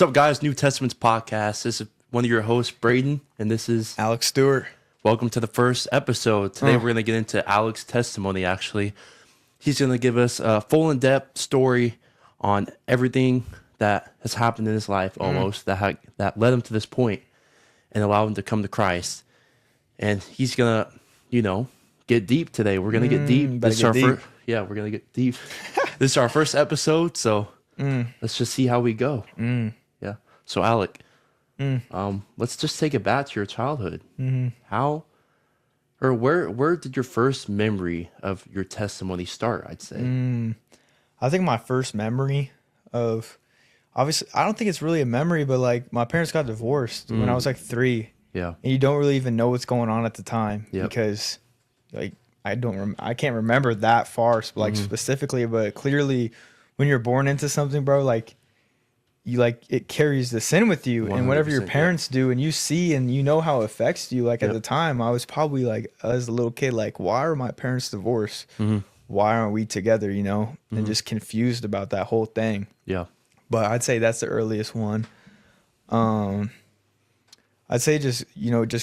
What's up, guys? New Testaments podcast. This is one of your hosts, Braden, and this is Alec Stewart. welcome to the first episode. Today, we're going to get into Alec's testimony, actually. He's going to give us a full in-depth story on everything that has happened in his life, almost, that led him to this point and allowed him to come to Christ. And he's going to, get deep today. We're going to get deep. This is our first, we're going to get deep. This is our first episode, so let's just see how we go. Yeah. So, Alec, let's just take it back to your childhood. How or where did your first memory of your testimony start, I'd say? I think my first memory of, obviously, I don't think it's really a memory, but like my parents got divorced when I was like 3. Yeah. And you don't really even know what's going on at the time because like I can't remember that far like specifically, but clearly when you're born into something, bro, like you it carries the sin with you, and whatever your parents do and you see and you know how it affects you. Like at the time I was probably like, as a little kid, like, why are my parents divorced? Why aren't we together, and just confused about that whole thing. Yeah. But I'd say that's the earliest one. I'd say just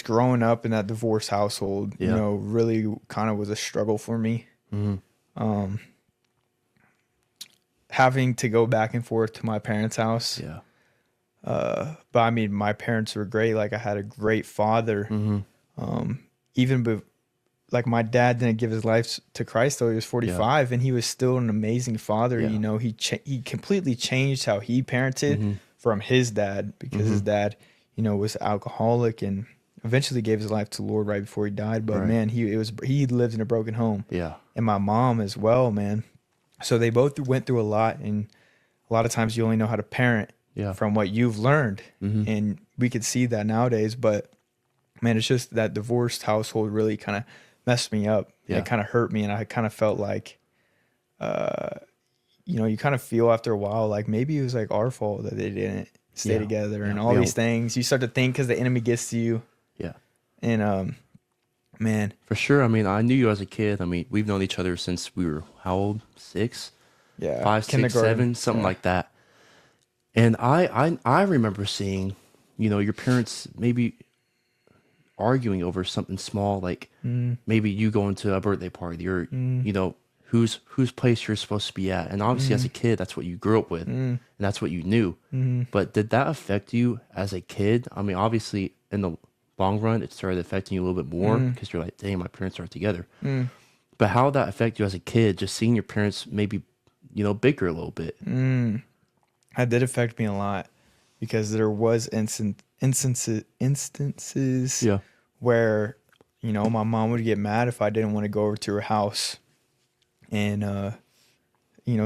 growing up in that divorce household, really kind of was a struggle for me. Having to go back and forth to my parents' house. Yeah. But I mean, my parents were great. Like, I had a great father. Like, my dad didn't give his life to Christ till he was 45, and he was still an amazing father. He completely changed how he parented from his dad, because his dad, was alcoholic and eventually gave his life to the Lord right before he died. But man, he lived in a broken home. Yeah. And my mom as well, man. So they both went through a lot, and a lot of times you only know how to parent from what you've learned. And we could see that nowadays, but man, it's just that divorced household really kind of messed me up. It kind of hurt me, and I kind of felt like, you kind of feel after a while like maybe it was like our fault that they didn't stay together and all these things. You start to think because the enemy gets to you. Yeah. And man, for sure. I mean, I knew you as a kid. I mean, we've known each other since we were how old? 6? Yeah. 5, 6, 7, something like that. And I remember seeing, your parents maybe arguing over something small, like maybe you going to a birthday party, or whose place you're supposed to be at. And obviously as a kid, that's what you grew up with, and that's what you knew. But did that affect you as a kid? I mean, obviously in the long run, it started affecting you a little bit more because you're like, dang, my parents aren't together. But how did that affect you as a kid, just seeing your parents maybe, bicker a little bit? That did affect me a lot, because there was instances where, my mom would get mad if I didn't want to go over to her house, and,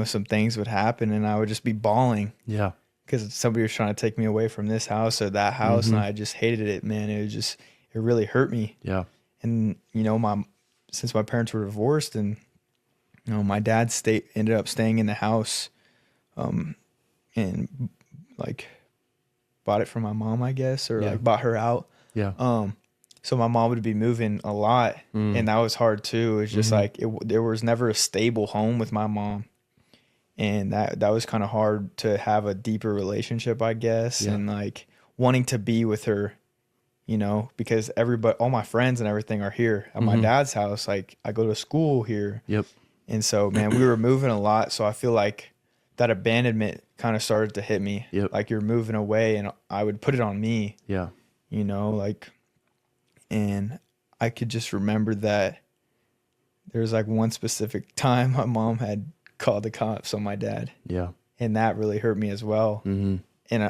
some things would happen and I would just be bawling. Yeah. Because somebody was trying to take me away from this house or that house, and I just hated it, man. It really hurt me. Yeah. And, since my parents were divorced, and, my dad ended up staying in the house, and like bought it from my mom, I guess, or like bought her out. Yeah. So my mom would be moving a lot, and that was hard too. It's just like there was never a stable home with my mom, and that was kind of hard to have a deeper relationship, I guess, and like wanting to be with her, because all my friends and everything are here at my dad's house. Like, I go to school here. Yep. And so, man, we were moving a lot, so I feel like that abandonment kind of started to hit me. Yep. Like, you're moving away, and I would put it on me. Yeah. And I could just remember that there was like one specific time my mom had called the cops on my dad. Yeah. And that really hurt me as well. And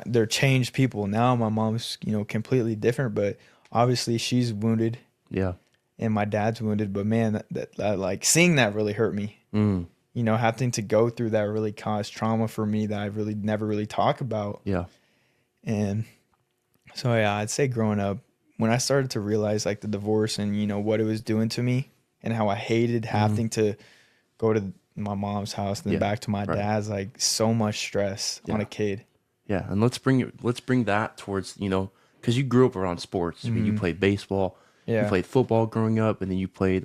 they're changed people. Now my mom's, completely different, but obviously she's wounded. Yeah. And my dad's wounded, but man, that like seeing that really hurt me. Having to go through that really caused trauma for me that I really never really talk about. Yeah. And so, I'd say growing up, when I started to realize like the divorce and, what it was doing to me and how I hated having to go to my mom's house and then back to my dad's, like so much stress on a kid. Yeah. And let's bring that towards, because you grew up around sports. I mean, you played baseball, you played football growing up, and then you played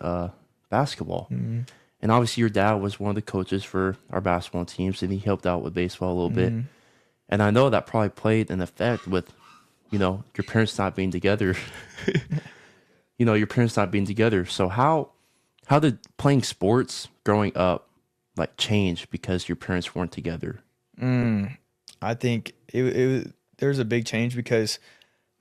basketball. And obviously your dad was one of the coaches for our basketball teams, and he helped out with baseball a little bit. And I know that probably played an effect with, your parents not being together. Your parents not being together. So how did playing sports growing up like change because your parents weren't together? I think there was a big change because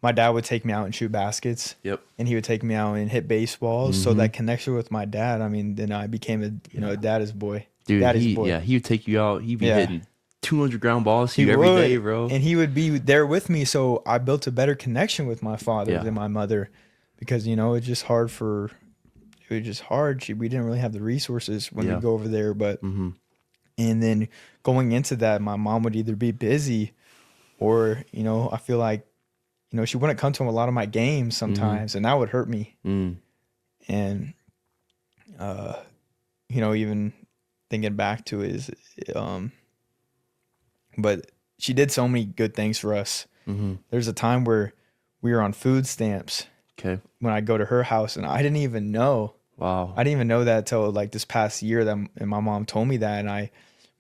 my dad would take me out and shoot baskets. Yep. And he would take me out and hit baseballs. So that connection with my dad, I mean, then I became a daddy's boy. Dude, daddy's boy. he would take you out. He'd be hitting 200 ground balls to you every day, bro. And he would be there with me. So I built a better connection with my father than my mother because, it's just hard we didn't really have the resources when we go over there. But, and then going into that, my mom would either be busy or, I feel like, she wouldn't come to a lot of my games sometimes and that would hurt me. And, even thinking back to it is, but she did so many good things for us. There's a time where we were on food stamps. Okay. When I go to her house and I didn't even know. Wow. I didn't even know that till like this past year and my mom told me that. And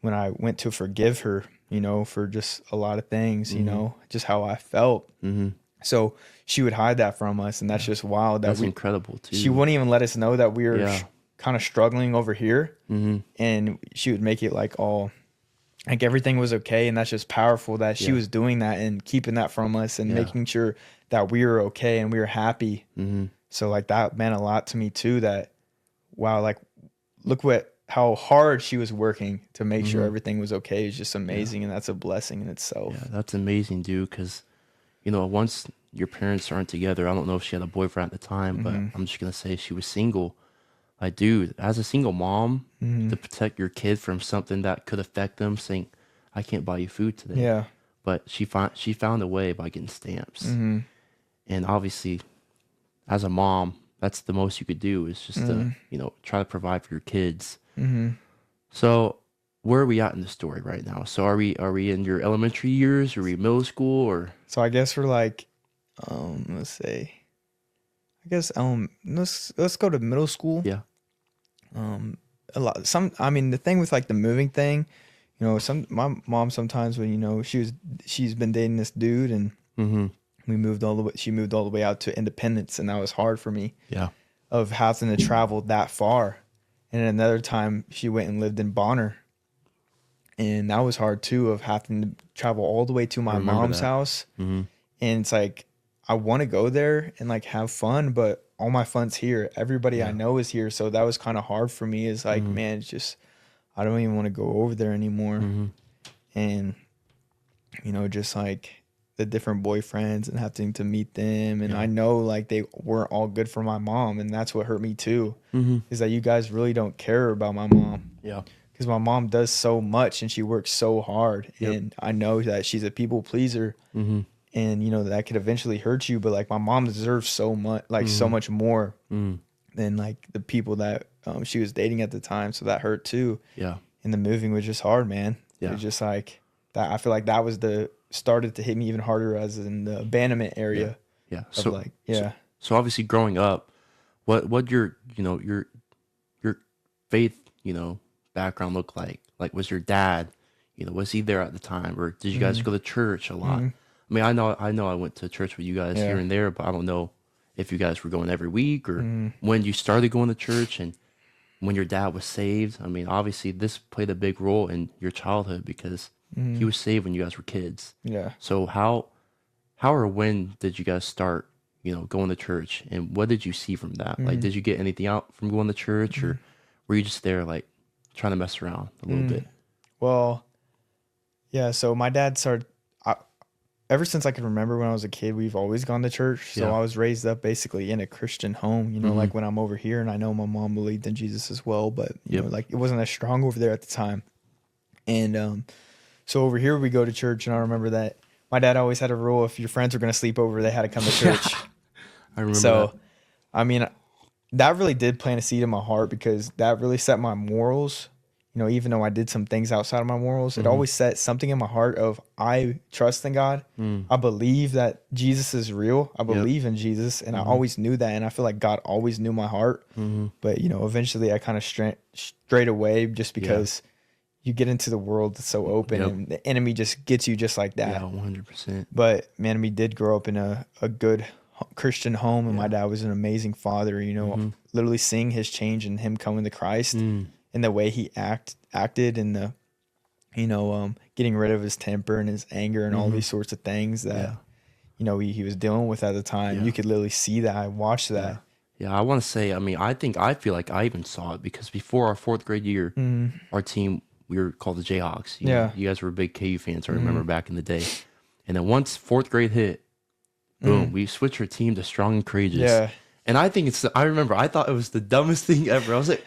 when I went to forgive her, for just a lot of things, just how I felt. So she would hide that from us. And that's just wild. That's incredible too. She wouldn't even let us know that we were kind of struggling over here. And she would make it like like everything was okay. And that's just powerful that she was doing that and keeping that from us and making sure that we were okay and we were happy. So like that meant a lot to me too, that, wow, like look how hard she was working to make sure everything was okay. It's just amazing. And that's a blessing in itself. Yeah, that's amazing, dude. Cause once your parents aren't together, I don't know if she had a boyfriend at the time, but I'm just going to say she was single. Like, dude, as a single mom, to protect your kid from something that could affect them, saying, I can't buy you food today. Yeah. But she found a way by getting stamps. And obviously, as a mom, that's the most you could do is just to, try to provide for your kids. So where are we at in the story right now? So are we in your elementary years? Are we middle school or? So I guess we're like, let's say, let's go to middle school. Yeah. The thing with like the moving thing, my mom sometimes when, she's been dating this dude and she moved all the way out to Independence and that was hard for me. Yeah. Of having to travel that far. And another time she went and lived in Bonner. And that was hard too, of having to travel all the way to my mom's house. And it's like, I want to go there and like have fun, but all my fun's here. Everybody I know is here. So that was kind of hard for me. It's like, man, it's just, I don't even want to go over there anymore. And, just like the different boyfriends and having to meet them. And I know like they weren't all good for my mom. And that's what hurt me too, is that you guys really don't care about my mom. Yeah. Because my mom does so much and she works so hard. And I know that she's a people pleaser. And, that could eventually hurt you. But like my mom deserves so much, like so much more than like the people that she was dating at the time. So that hurt too. Yeah. And the moving was just hard, man. Yeah. It was just like that. I feel like that was started to hit me even harder as in the abandonment area. Yeah. So obviously growing up, what your faith, background look like? Like, was your dad, was he there at the time, or did you guys go to church a lot? I mean, I know I went to church with you guys here and there, but I don't know if you guys were going every week or when you started going to church and when your dad was saved. I mean, obviously this played a big role in your childhood because he was saved when you guys were kids. Yeah. So how or when did you guys start, going to church, and what did you see from that? Like, did you get anything out from going to church, or were you just there like trying to mess around a little bit? Well, yeah. So my dad started, ever since I can remember when I was a kid, we've always gone to church. So I was raised up basically in a Christian home, like when I'm over here, and I know my mom believed in Jesus as well, but you know, like it wasn't as strong over there at the time. And so over here we go to church, and I remember that my dad always had a rule: if your friends were going to sleep over, they had to come to church. I remember. So, that. I mean, that really did plant a seed in my heart because that really set my morals. Even though I did some things outside of my morals, it always set something in my heart of I trust in God. I believe that Jesus is real. I believe in Jesus, and I always knew that. And I feel like God always knew my heart. But eventually I kind of strayed away just because, you get into the world that's so open, and the enemy just gets you just like that. Yeah, 100%. But man, we did grow up in a good Christian home, and my dad was an amazing father. You know, literally seeing his change and him coming to Christ, and the way he acted, and the getting rid of his temper and his anger and all these sorts of things that he was dealing with at the time. You could literally see that. I watched that. Yeah, I want to say, I mean, I feel like I even saw it because before our 4th grade year, our team, we were called the Jayhawks. You know, you guys were big KU fans, I remember back in the day. And then once 4th grade hit, boom, we switched our team to Strong and Courageous. Yeah. And I think I remember, I thought it was the dumbest thing ever. I was like,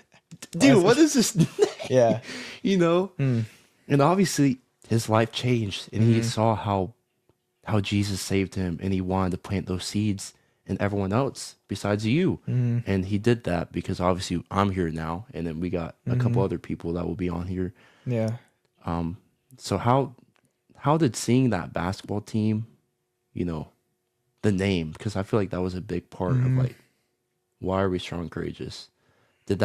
dude, what is this name? Yeah. You know? And obviously, his life changed, and he saw how Jesus saved him, and he wanted to plant those seeds in everyone else besides you. And he did that because obviously I'm here now, and then we got a couple other people that will be on here. Yeah. So how did seeing that basketball team, you know, the name, because I feel like that was a big part of like, why are we Strong and Courageous? Did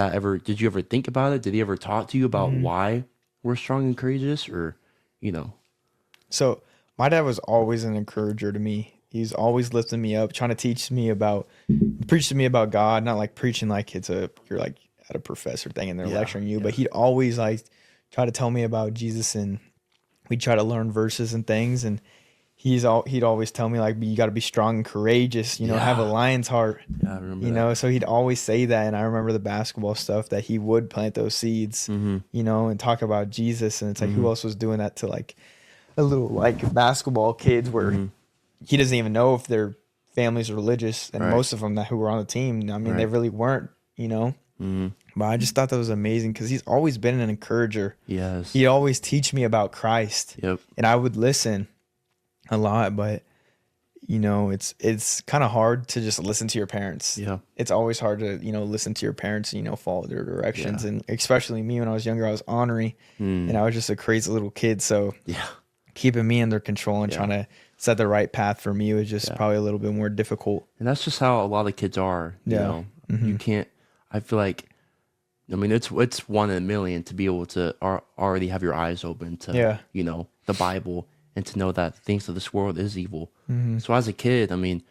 you ever think about it? Did he ever talk to you about why we're Strong and Courageous, or, you know? So my dad was always an encourager to me. He's always lifting me up, trying to preach to me about God, not like preaching like you're like at a professor thing and they're lecturing you, but he'd always like try to tell me about Jesus, and we'd try to learn verses and things, and he'd always tell me like, you got to be strong and courageous, have a lion's heart. Yeah, I remember that. So he'd always say that, and I remember the basketball stuff that he would plant those seeds, and talk about Jesus, and it's like, who else was doing that to like a little like basketball kids where he doesn't even know if their family's religious, and most of them who were on the team, I mean, they really weren't, But I just thought that was amazing because he's always been an encourager. Yes. He'd always teach me about Christ. Yep. And I would listen a lot, but it's kind of hard to just listen to your parents. Yeah. It's always hard to, listen to your parents and, follow their directions. Yeah. And especially me, when I was younger, I was ornery and I was just a crazy little kid. So keeping me under control and trying to set the right path for me was just probably a little bit more difficult. And that's just how a lot of kids are. You know, you can't, I feel like, I mean, it's 1 in a million to be able to already have your eyes open to, the Bible, and to know that things of this world is evil. So as a kid, I mean,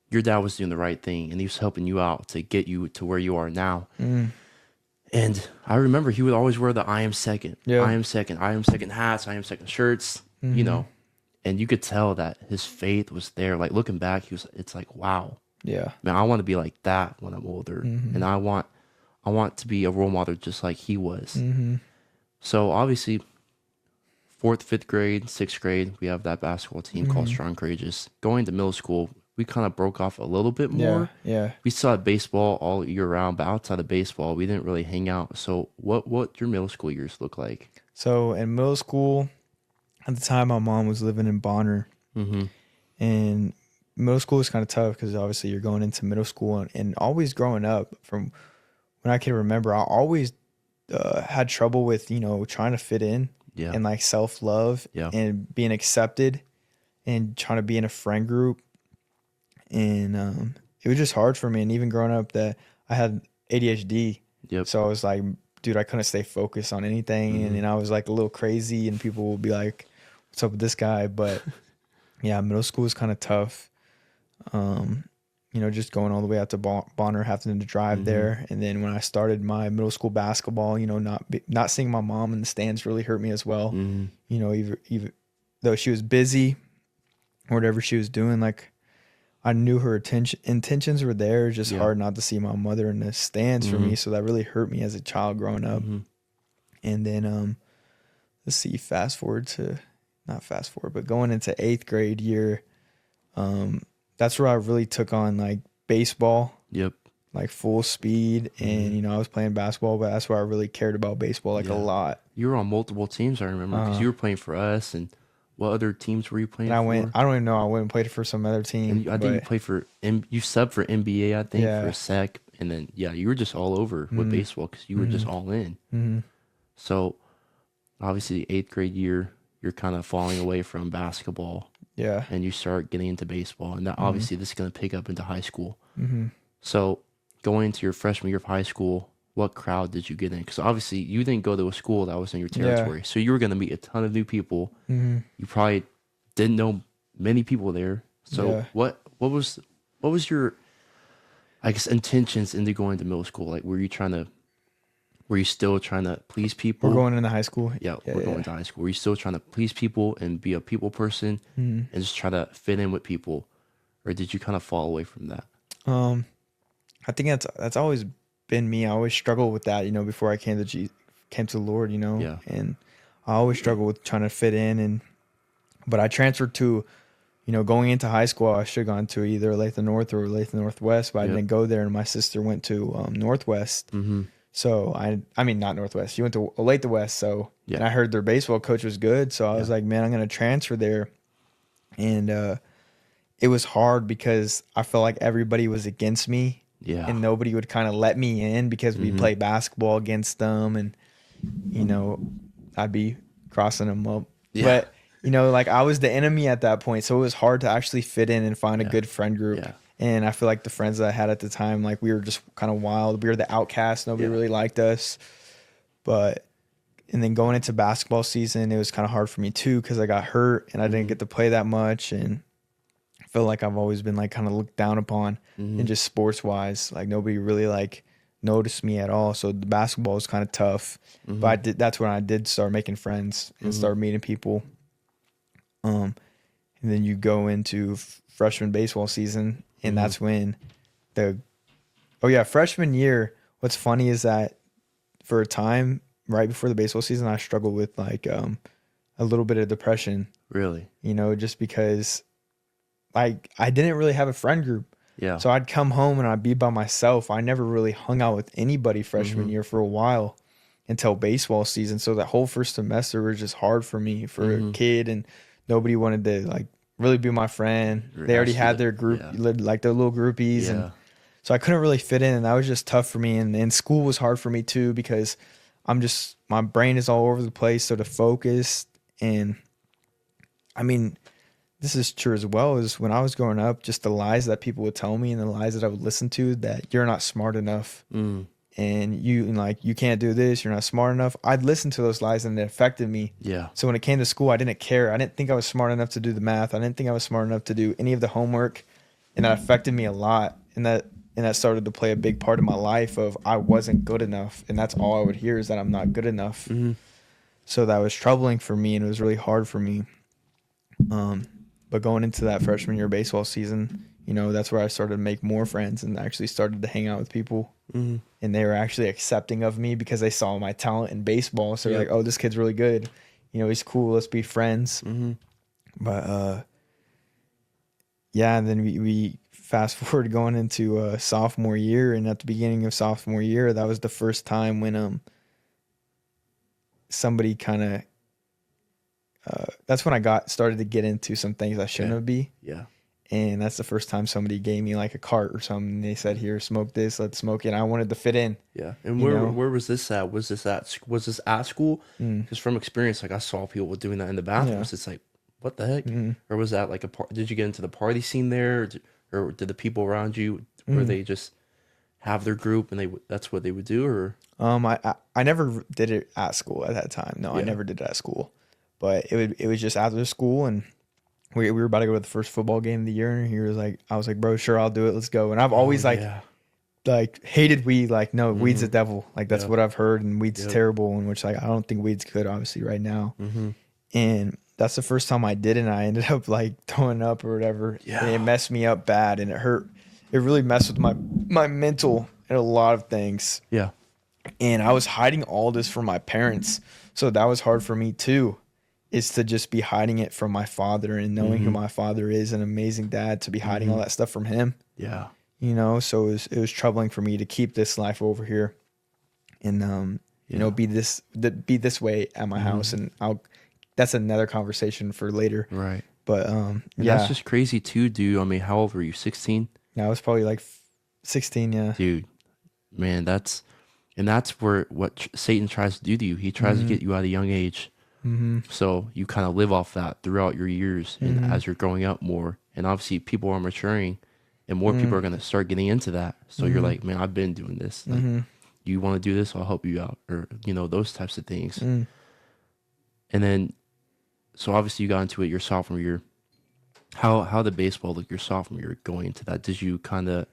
your dad was doing the right thing, and he was helping you out to get you to where you are now. And I remember he would always wear the I am second, I am second hats, I am second shirts, and you could tell that his faith was there. Like looking back, it's like, wow. Yeah. Man, I want to be like that when I'm older. And I want to be a role model just like he was. So obviously, 4th, 5th grade, 6th grade, we have that basketball team called Strong Courageous. Going to middle school, we kind of broke off a little bit more. Yeah. We still had baseball all year round, but outside of baseball, we didn't really hang out. So what your middle school years look like? So in middle school, at the time, my mom was living in Bonner. And middle school is kind of tough because obviously you're going into middle school, and always growing up from when I can remember, I always had trouble with, trying to fit in and like self-love and being accepted and trying to be in a friend group. And it was just hard for me. And even growing up, that I had ADHD. So I was like, dude, I couldn't stay focused on anything. And I was like a little crazy, and people would be like, what's up with this guy? But yeah, middle school was kind of tough. Just going all the way out to Bonner, having to drive there. And then when I started my middle school basketball, not seeing my mom in the stands really hurt me as well. Even though she was busy or whatever she was doing, like I knew her intentions were there. It's just hard not to see my mother in the stands for me. So that really hurt me as a child growing up. And then, let's see, not fast forward, but going into 8th grade year, that's where I really took on like baseball, like full speed. And, I was playing basketball, but that's where I really cared about baseball, like a lot. You were on multiple teams, I remember, because you were playing for us. And what other teams were you playing for? I don't even know. I went and played for some other team. And I think you played you subbed for NBA, I think, for a sec. And then, you were just all over with baseball because you were just all in. So obviously, 8th grade year, you're kind of falling away from basketball. Yeah. And you start getting into baseball. And that, obviously, this is going to pick up into high school. So going into your freshman year of high school, what crowd did you get in? Because obviously you didn't go to a school that was in your territory, so you were going to meet a ton of new people. You probably didn't know many people there. So what was your, I guess, intentions into going to middle school? Like, were you still trying to please people? We're going into high school. Yeah, we're going to high school. Were you still trying to please people and be a people person and just try to fit in with people, or did you kind of fall away from that? I think that's always been me. I always struggled with that, before I came to the Lord, and I always struggled with trying to fit in. But I transferred to, going into high school, I should have gone to either Latham North or Latham Northwest, but I didn't go there. And my sister went to Northwest. So I mean, not Northwest. She went to Olathe West. So, and I heard their baseball coach was good. So I was like, man, I'm going to transfer there. And it was hard because I felt like everybody was against me. Yeah. And nobody would kind of let me in because we play basketball against them. And, I'd be crossing them up. Yeah. But, like I was the enemy at that point. So it was hard to actually fit in and find a good friend group. Yeah. And I feel like the friends that I had at the time, like we were just kind of wild. We were the outcasts. Nobody really liked us. And then going into basketball season, it was kind of hard for me too because I got hurt and I didn't get to play that much. And I feel like I've always been like kind of looked down upon and just sports wise. Like nobody really like noticed me at all. So the basketball was kind of tough. But that's when I did start making friends and start meeting people. And then you go into freshman baseball season. And that's when freshman year, what's funny is that for a time right before the baseball season, I struggled with like a little bit of depression. Really? Just because I didn't really have a friend group. Yeah. So I'd come home and I'd be by myself. I never really hung out with anybody freshman year for a while until baseball season. So that whole first semester was just hard for me for a kid, and nobody wanted to like really be my friend. They already had their group, like their little groupies. And so I couldn't really fit in, and that was just tough for me. And school was hard for me too, because my brain is all over the place. So to focus, and I mean, this is true as well, as when I was growing up, just the lies that people would tell me and the lies that I would listen to, that you're not smart enough and you can't do this, you're not smart enough. I'd listen to those lies and it affected me. Yeah. So when it came to school, I didn't care. I didn't think I was smart enough to do the math. I didn't think I was smart enough to do any of the homework. And that affected me a lot. And that started to play a big part of my life of I wasn't good enough. And that's all I would hear is that I'm not good enough. So that was troubling for me, and it was really hard for me. But going into that freshman year baseball season, that's where I started to make more friends and actually started to hang out with people. And they were actually accepting of me because they saw my talent in baseball. So they're like, oh, this kid's really good. He's cool. Let's be friends. But, and then we fast forward going into sophomore year. And at the beginning of sophomore year, that was the first time when somebody kind of, that's when I started to get into some things I shouldn't have be. Yeah. And that's the first time somebody gave me like a cart or something. They said, here, smoke this, let's smoke it. And I wanted to fit in. Yeah. And where was this at? Was this at school? Because from experience, like I saw people doing that in the bathrooms. Yeah. It's like, what the heck? Or was that like did you get into the party scene there? Or did the people around you, where they just have their group and that's what they would do? Or I never did it at school at that time. No, I never did it at school. But it was just after school, and we were about to go to the first football game of the year, and I was like, bro, sure, I'll do it. Let's go. And I've always like hated weed. Like, no, weed's the devil. Like that's what I've heard, and weed's terrible. And which like I don't think weed's good, obviously, right now. And that's the first time I did it, and I ended up like throwing up or whatever. Yeah. And it messed me up bad, and it hurt. It really messed with my mental and a lot of things. Yeah. And I was hiding all this from my parents, so that was hard for me too. Is to just be hiding it from my father, and knowing who my father is, an amazing dad, to be hiding all that stuff from him. Yeah. So it was troubling for me to keep this life over here and, be this way at my house. And that's another conversation for later. Right. But, that's just crazy too, dude. I mean, how old were you? 16? Yeah, I was probably like 16. Yeah. Dude, man, that's where what Satan tries to do to you. He tries to get you at a young age. So you kind of live off that throughout your years, and as you're growing up more, and obviously people are maturing, and more people are going to start getting into that. So you're like, man, I've been doing this. Like, you want to do this? I'll help you out, or those types of things. And then, so obviously you got into it your sophomore year. How did baseball look your sophomore year going into that? Did you did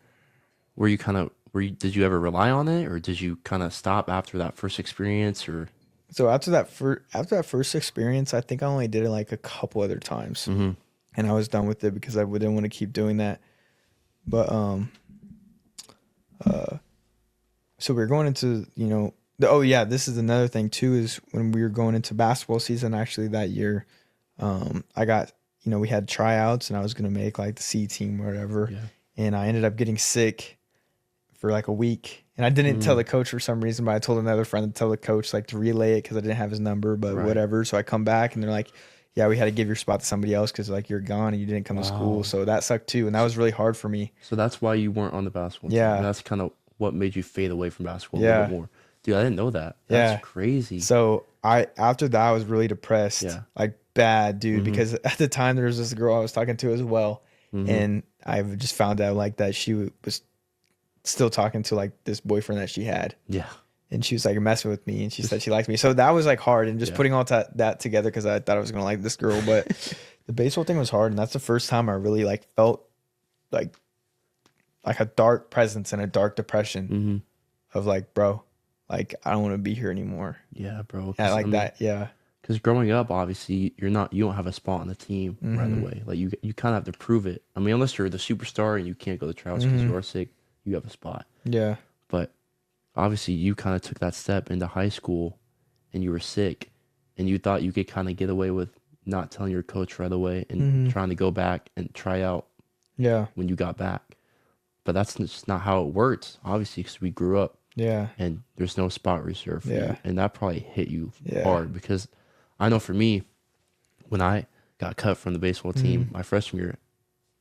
you ever rely on it, or did you kind of stop after that first experience, or? So after that first experience, I think I only did it like a couple other times, and I was done with it because I didn't want to keep doing that. But so we were going into this is another thing too, is when we were going into basketball season actually that year, I got we had tryouts and I was gonna make like the C team or whatever, and I ended up getting sick for like a week. And I didn't tell the coach for some reason, but I told another friend to tell the coach like to relay it because I didn't have his number, but whatever. So I come back and they're like, yeah, we had to give your spot to somebody else because like you're gone and you didn't come to school. So that sucked too. And that was really hard for me. So that's why you weren't on the basketball team. And that's kind of what made you fade away from basketball a little bit more. Dude, I didn't know that. That's crazy. So after that, I was really depressed. Like bad, dude, because at the time there was this girl I was talking to as well. And I just found out like that she was still talking to like this boyfriend that she had. Yeah. And she was like messing with me and she said she liked me. So that was like hard, and just putting all that together because I thought I was going to like this girl. But the baseball thing was hard. And that's the first time I really like felt like a dark presence and a dark depression of like, bro, like I don't want to be here anymore. Yeah, bro. Yeah, like that. Yeah. Because growing up, obviously, you don't have a spot on the team right away. Like you kind of have to prove it. I mean, unless you're the superstar and you can't go to tryouts because you are sick, you have a spot. Yeah. But obviously, you kind of took that step into high school, and you were sick, and you thought you could kind of get away with not telling your coach right away and trying to go back and try out. Yeah. When you got back, but that's just not how it works. Obviously, because we grew up. Yeah. And there's no spot reserved for you, and that probably hit you hard because I know for me, when I got cut from the baseball team my freshman year,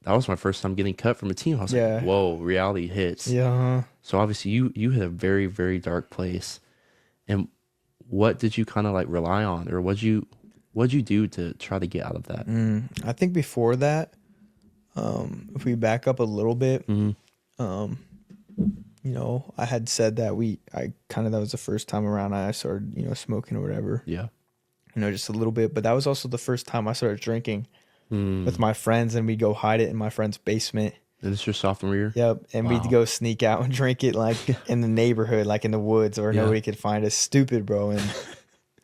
that was my first time getting cut from a team. I was like, whoa, reality hits. Yeah. So obviously you hit a very, very dark place. And what did you kind of like rely on, or what'd you do to try to get out of that? I think before that, if we back up a little bit, I had said that that was the first time around I started, smoking or whatever. Yeah. Just a little bit, but that was also the first time I started drinking with my friends, and we'd go hide it in my friend's basement. And this is your sophomore year? Yep. And we'd go sneak out and drink it like in the neighborhood, like in the woods, or nobody could find us. Stupid, bro.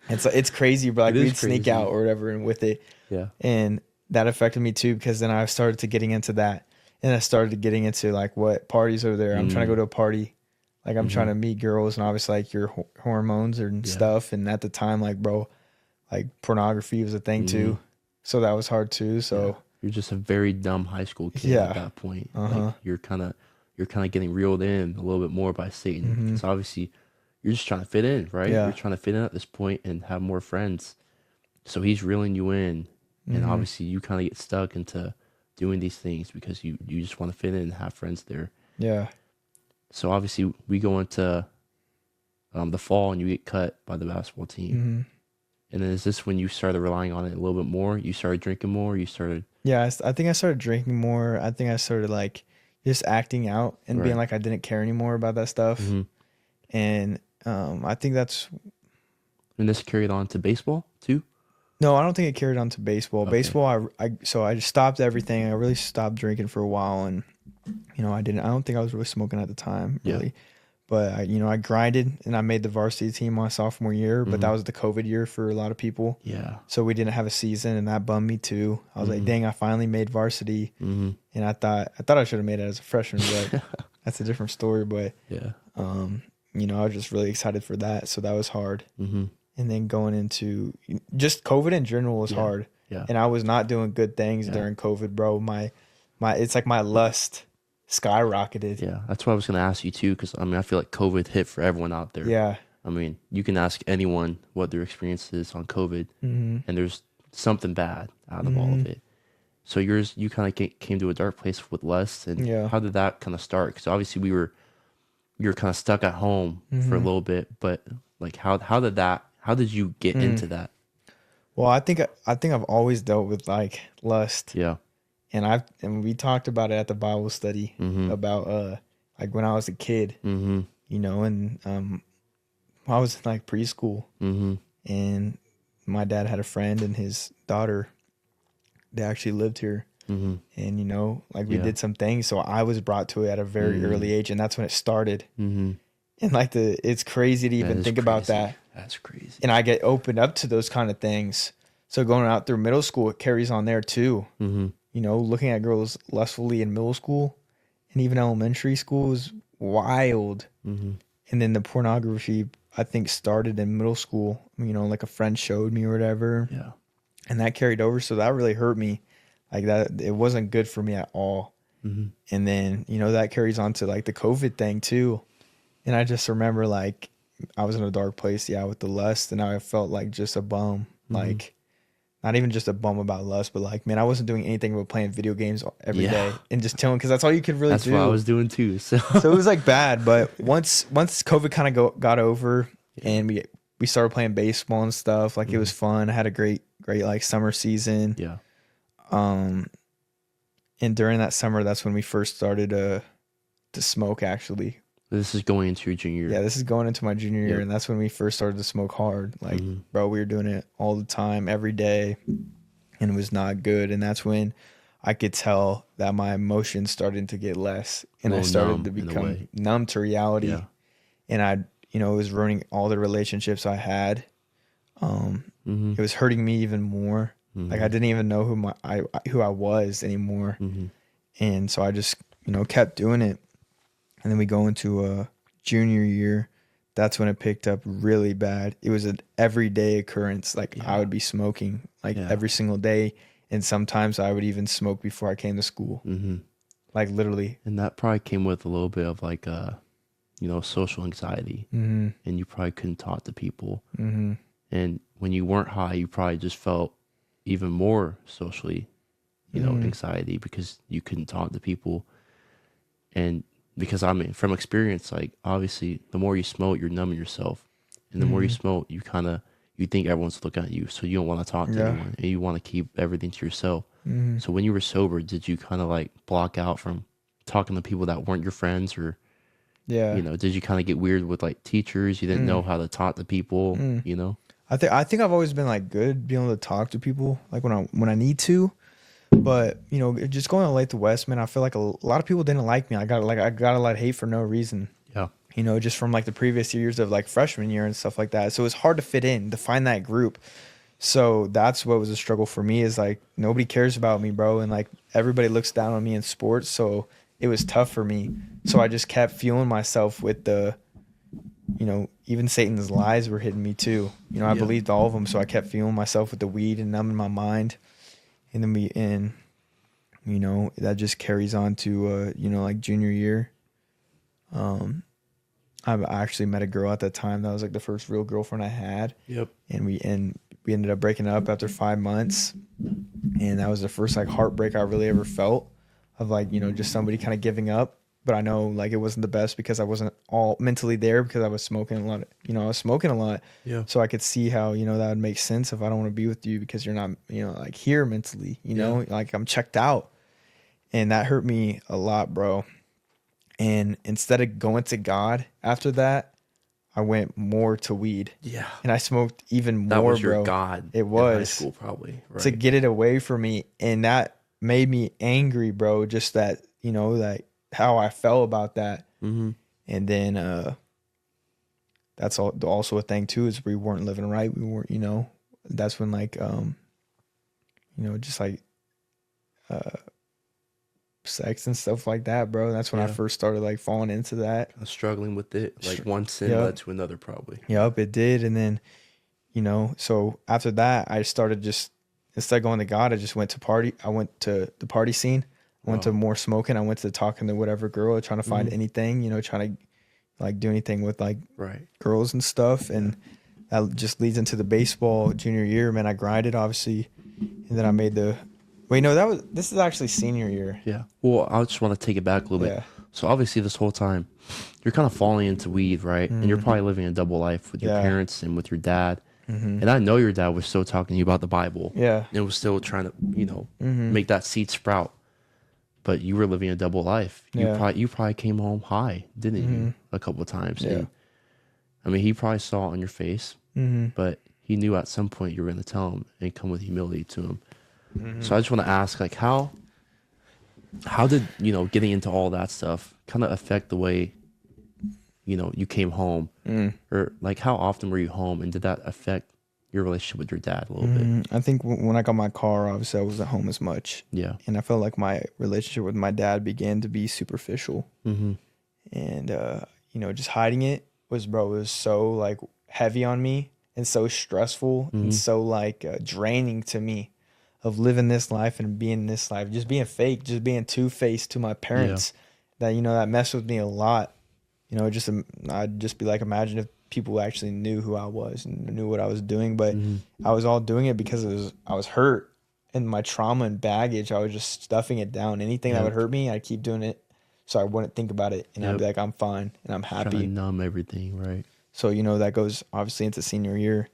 And so it's crazy, bro. Like we'd sneak out or whatever and with it. Yeah. And that affected me too, because then I started to getting into that. And I started getting into like what parties over there. I'm trying to go to a party. Like I'm trying to meet girls, and obviously like your hormones and stuff. And at the time, like, bro, like pornography was a thing too. So that was hard too. So you're just a very dumb high school kid at that point. Like you're kind of getting reeled in a little bit more by Satan. Because obviously you're just trying to fit in, right? You're trying to fit in at this point and have more friends. So he's reeling you in, and obviously you kind of get stuck into doing these things because you just want to fit in and have friends there. Yeah. So obviously we go into the fall, and you get cut by the basketball team. And then is this when you started relying on it a little bit more? You started drinking more? You started... Yeah, I think I started drinking more. I think I started like just acting out and being like I didn't care anymore about that stuff. And I think that's... And this carried on to baseball too? No, I don't think it carried on to baseball. Okay. Baseball, I just stopped everything. I really stopped drinking for a while, and I don't think I was really smoking at the time, really. But I grinded, and I made the varsity team my sophomore year, but that was the COVID year for a lot of people. Yeah. So we didn't have a season, and that bummed me too. I was like, dang, I finally made varsity. And I thought I should have made it as a freshman, but that's a different story. But I was just really excited for that. So that was hard. And then going into just COVID in general was hard. Yeah. And I was not doing good things during COVID, bro. It's like my lust skyrocketed. Yeah, that's what I was going to ask you too, because I feel like COVID hit for everyone out there. Yeah. You can ask anyone what their experience is on COVID, and there's something bad out of all of it. So you kind of came to a dark place with lust, and how did that kind of start? Because obviously you were kind of stuck at home for a little bit, but like how did you get into that? Well, I think I've always dealt with like lust. Yeah. And we talked about it at the Bible study about like when I was a kid. you know, and I was in like preschool, and my dad had a friend and his daughter. They actually lived here, and you know, like we did some things. So I was brought to it at a very early age, and that's when it started. And like it's crazy to even think about that. That's crazy. And I get opened up to those kind of things. So going out through middle school, it carries on there too. You know, looking at girls lustfully in middle school and even elementary school is wild. And then the pornography, I think, started in middle school. You know, like a friend showed me or whatever. Yeah. And that carried over. So that really hurt me. Like that, it wasn't good for me at all. And then, you know, that carries on to like the COVID thing too. And I just remember like I was in a dark place, with the lust, and I felt like just a bum. Like not even just a bum about lust, but like, man, I wasn't doing anything but playing video games every day and just chilling, because that's all you could really do. That's what I was doing too. So it was like bad. But once COVID kind of got over, and we started playing baseball and stuff, like it was fun. I had a great like summer season. Yeah. And during that summer, that's when we first started to smoke, actually. This is going into your junior year. Yeah, this is going into my junior year, and that's when we first started to smoke hard. Like, bro, we were doing it all the time, every day, and it was not good. And that's when I could tell that my emotions started to get less, and I started to become numb to reality. Yeah. And I, you know, it was ruining all the relationships I had. It was hurting me even more. Like I didn't even know who I was anymore. And so I just, you know, kept doing it. And then we go into a junior year. That's when it picked up really bad. It was an everyday occurrence. Like I would be smoking like every single day. And sometimes I would even smoke before I came to school. Like literally. And that probably came with a little bit of like, you know, social anxiety. And you probably couldn't talk to people. And when you weren't high, you probably just felt even more socially, you know, anxiety, because you couldn't talk to people. And because I mean, from experience, like obviously the more you smoke, you're numbing yourself. And the more you smoke, you think everyone's looking at you. So you don't want to talk to anyone, and you want to keep everything to yourself. So when you were sober, did you kind of like block out from talking to people that weren't your friends, or, you know, did you kind of get weird with like teachers? You didn't know how to talk to people, you know? I think I've always been like good being able to talk to people, like when I need to. But you know, just going to Lake to West, man, I feel like a lot of people didn't like me. I got a lot of hate for no reason. Yeah. You know, just from like the previous years of like freshman year and stuff like that. So it's hard to fit in, to find that group. So that's what was a struggle for me, is like nobody cares about me, bro, and like everybody looks down on me in sports. So it was tough for me. So I just kept fueling myself with the, you know, even Satan's lies were hitting me too. You know, I believed all of them, so I kept fueling myself with the weed and numbing my mind. And then you know, that just carries on to, you know, like junior year. I actually met a girl at that time. That was like the first real girlfriend I had. Yep. And we ended up breaking up after 5 months. And that was the first like heartbreak I really ever felt, of like, you know, just somebody kind of giving up. But I know like it wasn't the best, because I wasn't all mentally there, because I was smoking a lot. I was smoking a lot. Yeah. So I could see how, you know, that would make sense if I don't want to be with you because you're not, you know, like here mentally, you know, like I'm checked out. And that hurt me a lot, bro. And instead of going to God after that, I went more to weed. Yeah. And I smoked even more, bro. That was your God. It was. In high school, probably. Right. To get it away from me. And that made me angry, bro. Just that, you know, like how I felt about that. And then that's also a thing too, is we weren't living right. We weren't, you know, that's when like, you know, just like sex and stuff like that, bro. That's when I first started like falling into that. Struggling with it. Like one sin led to another, probably. Yep, it did. And then, you know, so after that, I started just, instead of going to God, I just went to party. I went to the party scene. I went to more smoking. I went to talking to whatever girl, trying to find anything, you know, trying to like do anything with like girls and stuff. And that just leads into the baseball junior year, man. I grinded, obviously. And then I made the, wait, no, this is actually senior year. Yeah. Well, I just want to take it back a little bit. So obviously this whole time you're kind of falling into weed, right? And you're probably living a double life with your parents and with your dad. And I know your dad was still talking to you about the Bible. Yeah. And was still trying to, you know, make that seed sprout. but you were living a double life. You probably came home high, didn't you? A couple of times. Yeah. And, I mean, he probably saw it on your face, but he knew at some point you were going to tell him and come with humility to him. So I just want to ask, like, how did, getting into all that stuff kind of affect the way, you came home? Or, like, how often were you home, and did that affect your relationship with your dad a little bit? I think when I got my car, obviously I wasn't home as much. Yeah. And I felt like my relationship with my dad began to be superficial. And, just hiding it was so, like, heavy on me and so stressful and so, like, draining to me of living this life and being this life, just being fake, just being two-faced to my parents, that, that messed with me a lot. I'd just be like, imagine if people actually knew who I was and knew what I was doing, but I was all doing it because I was hurt, and my trauma and baggage, I was just stuffing it down. Anything that would hurt me, I'd keep doing it so I wouldn't think about it, and I'd be like, I'm fine and I'm happy. Trying to numb everything, right? So, that goes obviously into senior year,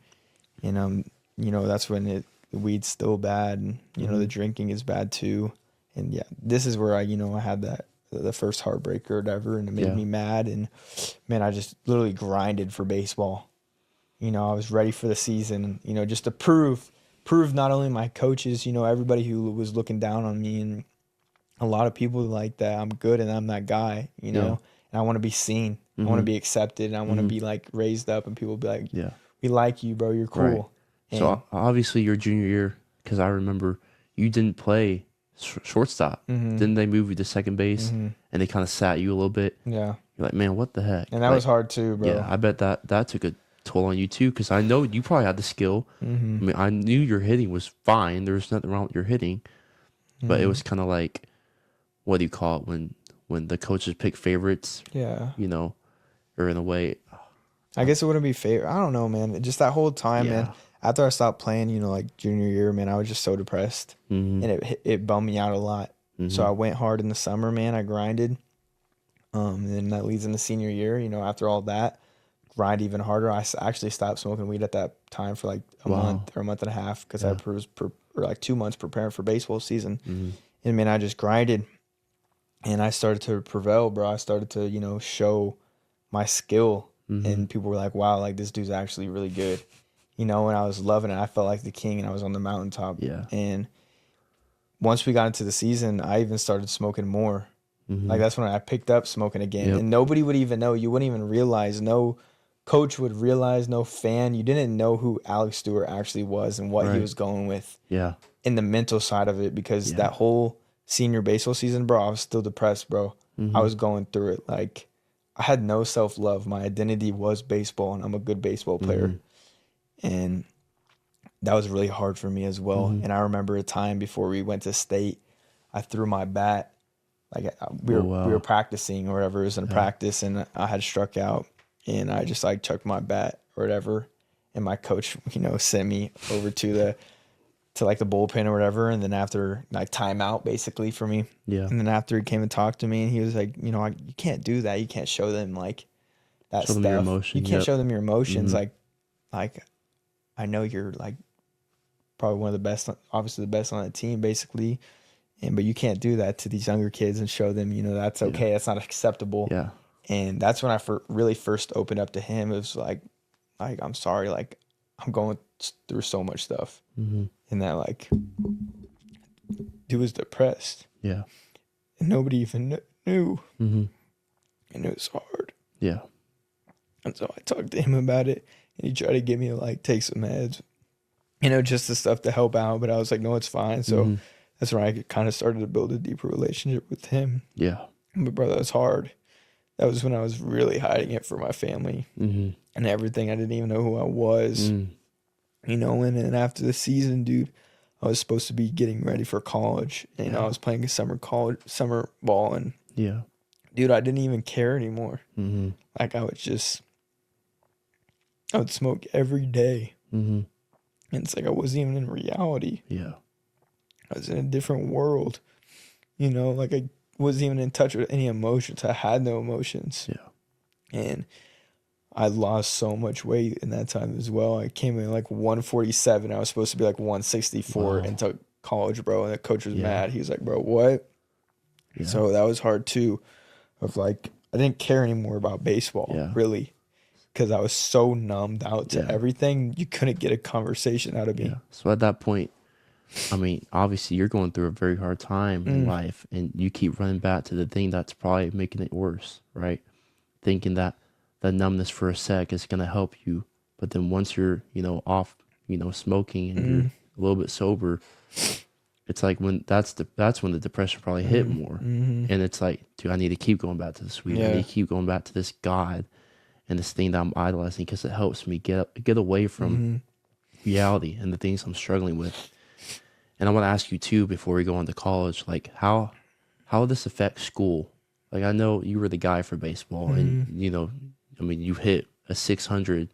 and that's when the weed's still bad, and the drinking is bad too. And yeah, this is where I had the first heartbreak or whatever, and it made me mad. And man, I just literally grinded for baseball. I was ready for the season, just to prove not only my coaches, everybody who was looking down on me, and a lot of people like that I'm good and I'm that guy, and I want to be seen. I want to be accepted, and I want to be like raised up, and people be like, we like you, bro. You're cool. Right. So obviously your junior year, because I remember you didn't play shortstop. Didn't they move you to second base, and they kind of sat you a little bit? Yeah. You're like, man, what the heck? And that was hard too, bro. Yeah, I bet that took a toll on you too, because I know you probably had the skill. I mean, I knew your hitting was fine. There was nothing wrong with your hitting, but it was kind of like, what do you call it when the coaches pick favorites? Yeah. Or in a way, I guess it wouldn't be fair. I don't know, man. Just that whole time, man. After I stopped playing, like junior year, man, I was just so depressed, and it bummed me out a lot. So I went hard in the summer, man. I grinded, and then that leads into senior year. After all that, grind even harder. I actually stopped smoking weed at that time for like a month or a month and a half, because I was or like 2 months preparing for baseball season, and man, I just grinded, and I started to prevail, bro. I started to show my skill, and people were like, wow, like this dude's actually really good. And I was loving it. I felt like the king, and I was on the mountaintop. Yeah. And once we got into the season, I even started smoking more. Like that's when I picked up smoking again. And nobody would even know. You wouldn't even realize. No coach would realize, no fan. You didn't know who Alec Stewart actually was and what he was going with. Yeah. In the mental side of it, because that whole senior baseball season, bro, I was still depressed, bro. I was going through it. Like, I had no self-love. My identity was baseball, and I'm a good baseball player. And that was really hard for me as well. And I remember a time before we went to state, I threw my bat. Like we were practicing or whatever. It was in practice, and I had struck out, and I just like chucked my bat or whatever. And my coach, sent me over to like the bullpen or whatever. And then after, like, timeout basically for me. Yeah. And then after he came and talked to me, and he was like, you can't do that. You can't show them like that show stuff. Them your emotion. You can't show them your emotions. Like I know you're like probably one of the best, obviously the best on the team, basically. But you can't do that to these younger kids and show them, that's okay. That's not acceptable. Yeah. And that's when I really first opened up to him. It was like, I'm sorry, like I'm going through so much stuff. And that, like, dude was depressed. Yeah. And nobody even knew. And it was hard. Yeah. And so I talked to him about it, and he tried to get me to, like, take some meds, just the stuff to help out. But I was like, no, it's fine. So that's when I kind of started to build a deeper relationship with him. Yeah. But, bro, that was hard. That was when I was really hiding it for my family and everything. I didn't even know who I was. And then after the season, dude, I was supposed to be getting ready for college. And I was playing summer ball, and dude, I didn't even care anymore. Like I would smoke every day. And it's like I wasn't even in reality. Yeah. I was in a different world. Like I wasn't even in touch with any emotions. I had no emotions. Yeah. And I lost so much weight in that time as well. I came in like 147. I was supposed to be like 164 into college, bro. And the coach was mad. He was like, bro, what? Yeah. So that was hard too. Of like, I didn't care anymore about baseball, really, because I was so numbed out to everything. You couldn't get a conversation out of me. Yeah. So at that point, I mean, obviously you're going through a very hard time in life, and you keep running back to the thing that's probably making it worse, right? Thinking that the numbness for a sec is going to help you. But then once you're, off, smoking and you're a little bit sober, it's like when that's when the depression probably hit more. And it's like, dude, I need to keep going back to this weed. I need to keep going back to this God and this thing that I'm idolizing, because it helps me get away from reality and the things I'm struggling with. And I want to ask you too, before we go on to college, like how this affects school. Like, I know you were the guy for baseball, and you hit a 600,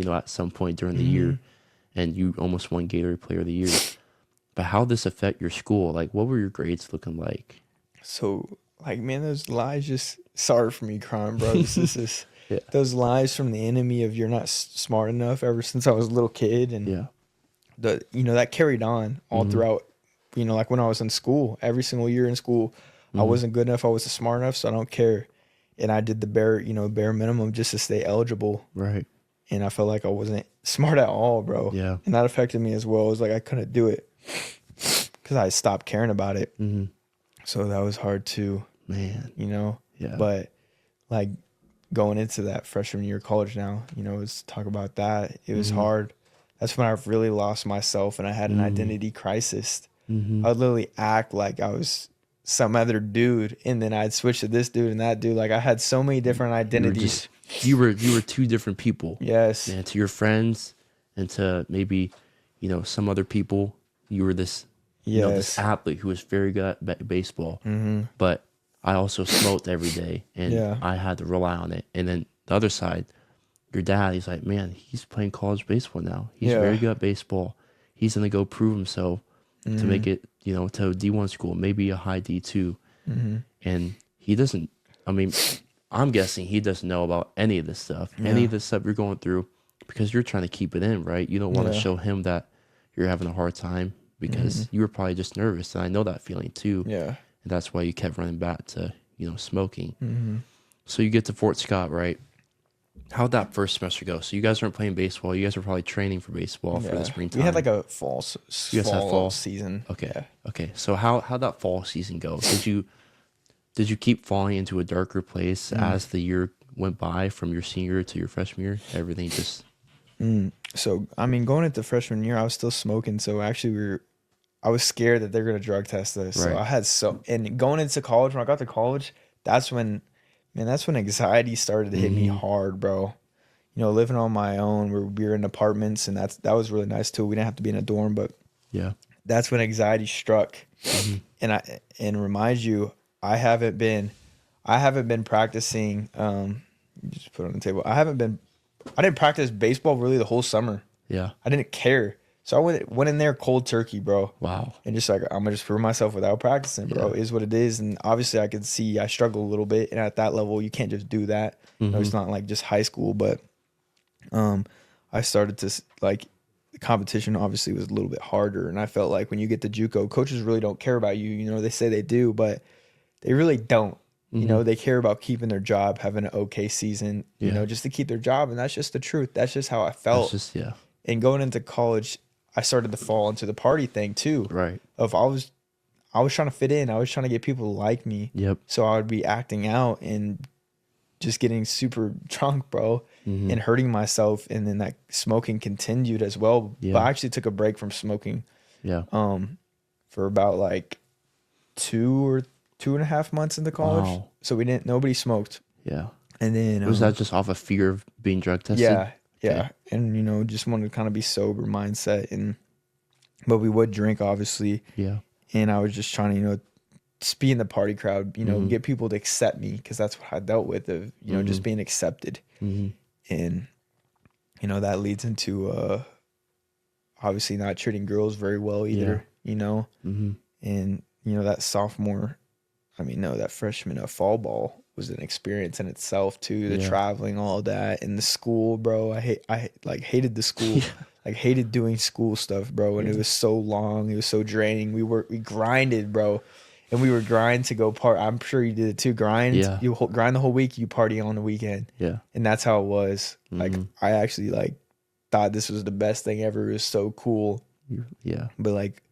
at some point during the year, and you almost won Gatorade Player of the Year. But how did this affect your school? Like, what were your grades looking like? So, like, man, those lies just, sorry for me crying, bro. This is those lies from the enemy of you're not smart enough, ever since I was a little kid. And that carried on all throughout, like when I was in school, every single year in school, I wasn't good enough. I wasn't smart enough, so I don't care. And I did the bare minimum just to stay eligible. Right. And I felt like I wasn't smart at all, bro. Yeah. And that affected me as well. It was like I couldn't do it because I stopped caring about it. So that was hard too, man. Yeah. But like going into that freshman year of college now, let's talk about that. It was hard. That's when I really lost myself and I had an identity crisis. I would literally act like I was some other dude, and then I'd switch to this dude and that dude. Like, I had so many different identities. You were two different people. Yes. And to your friends and to maybe, some other people, you were this, this athlete who was very good at baseball. But I also smoked every day, and I had to rely on it. And then the other side, your dad, he's like, man, he's playing college baseball now. He's very good at baseball. He's going to go prove himself to make it, to a D1 school, maybe a high D2. And he doesn't, I'm guessing he doesn't know about any of this stuff, any of this stuff you're going through, because you're trying to keep it in, right? You don't want to show him that you're having a hard time, because you were probably just nervous. And I know that feeling too. Yeah. And that's why you kept running back to, smoking. So you get to Fort Scott, right? How'd that first semester go? So you guys weren't playing baseball. You guys were probably training for baseball for the springtime. We had like a fall season. Okay. Yeah. Okay. So how'd that fall season go? Did you keep falling into a darker place as the year went by, from your senior to your freshman year? Everything just... So, going into freshman year, I was still smoking. So actually I was scared that they're going to drug test us. Right. So I had and going into college, when I got to college, that's when anxiety started to hit me hard, bro. Living on my own, we were in apartments, and that was really nice too. We didn't have to be in a dorm, but that's when anxiety struck. And remind you, I haven't been practicing. Just put it on the table. I didn't practice baseball really the whole summer. Yeah. I didn't care. So I went in there cold turkey, bro. Wow. And just like, I'm gonna just prove myself without practicing, bro. It is what it is. And obviously I could see I struggle a little bit. And at that level, you can't just do that. It's not like just high school, but I started to like, the competition obviously was a little bit harder. And I felt like when you get to JUCO, coaches really don't care about you. They say they do, but they really don't. They care about keeping their job, having an okay season, just to keep their job. And that's just the truth. That's just how I felt. And going into college, I started to fall into the party thing too. Right. I was trying to fit in. I was trying to get people to like me. Yep. So I would be acting out and just getting super drunk, bro, and hurting myself. And then that smoking continued as well. Yeah. But I actually took a break from smoking. Yeah. For about like 2 or 2.5 months into college. Wow. So nobody smoked. Yeah. And then was that just off of fear of being drug tested? Yeah. Yeah. And just wanted to kind of be sober mindset, but we would drink obviously. Yeah. And I was just trying to, just be in the party crowd, get people to accept me, because that's what I dealt with, of, just being accepted. And, that leads into obviously not treating girls very well either, and, that sophomore, that freshman fall ball was an experience in itself too. The traveling, all that, and the school, bro. I hated the school. Like, hated doing school stuff, bro. And it was so long. It was so draining. We grinded, bro. and we would grind to go part. I'm sure you did it too. Grind. Yeah. You grind the whole week. You party on the weekend. Yeah. And that's how it was. Like I actually like thought this was the best thing ever. It was so cool. Yeah. But like,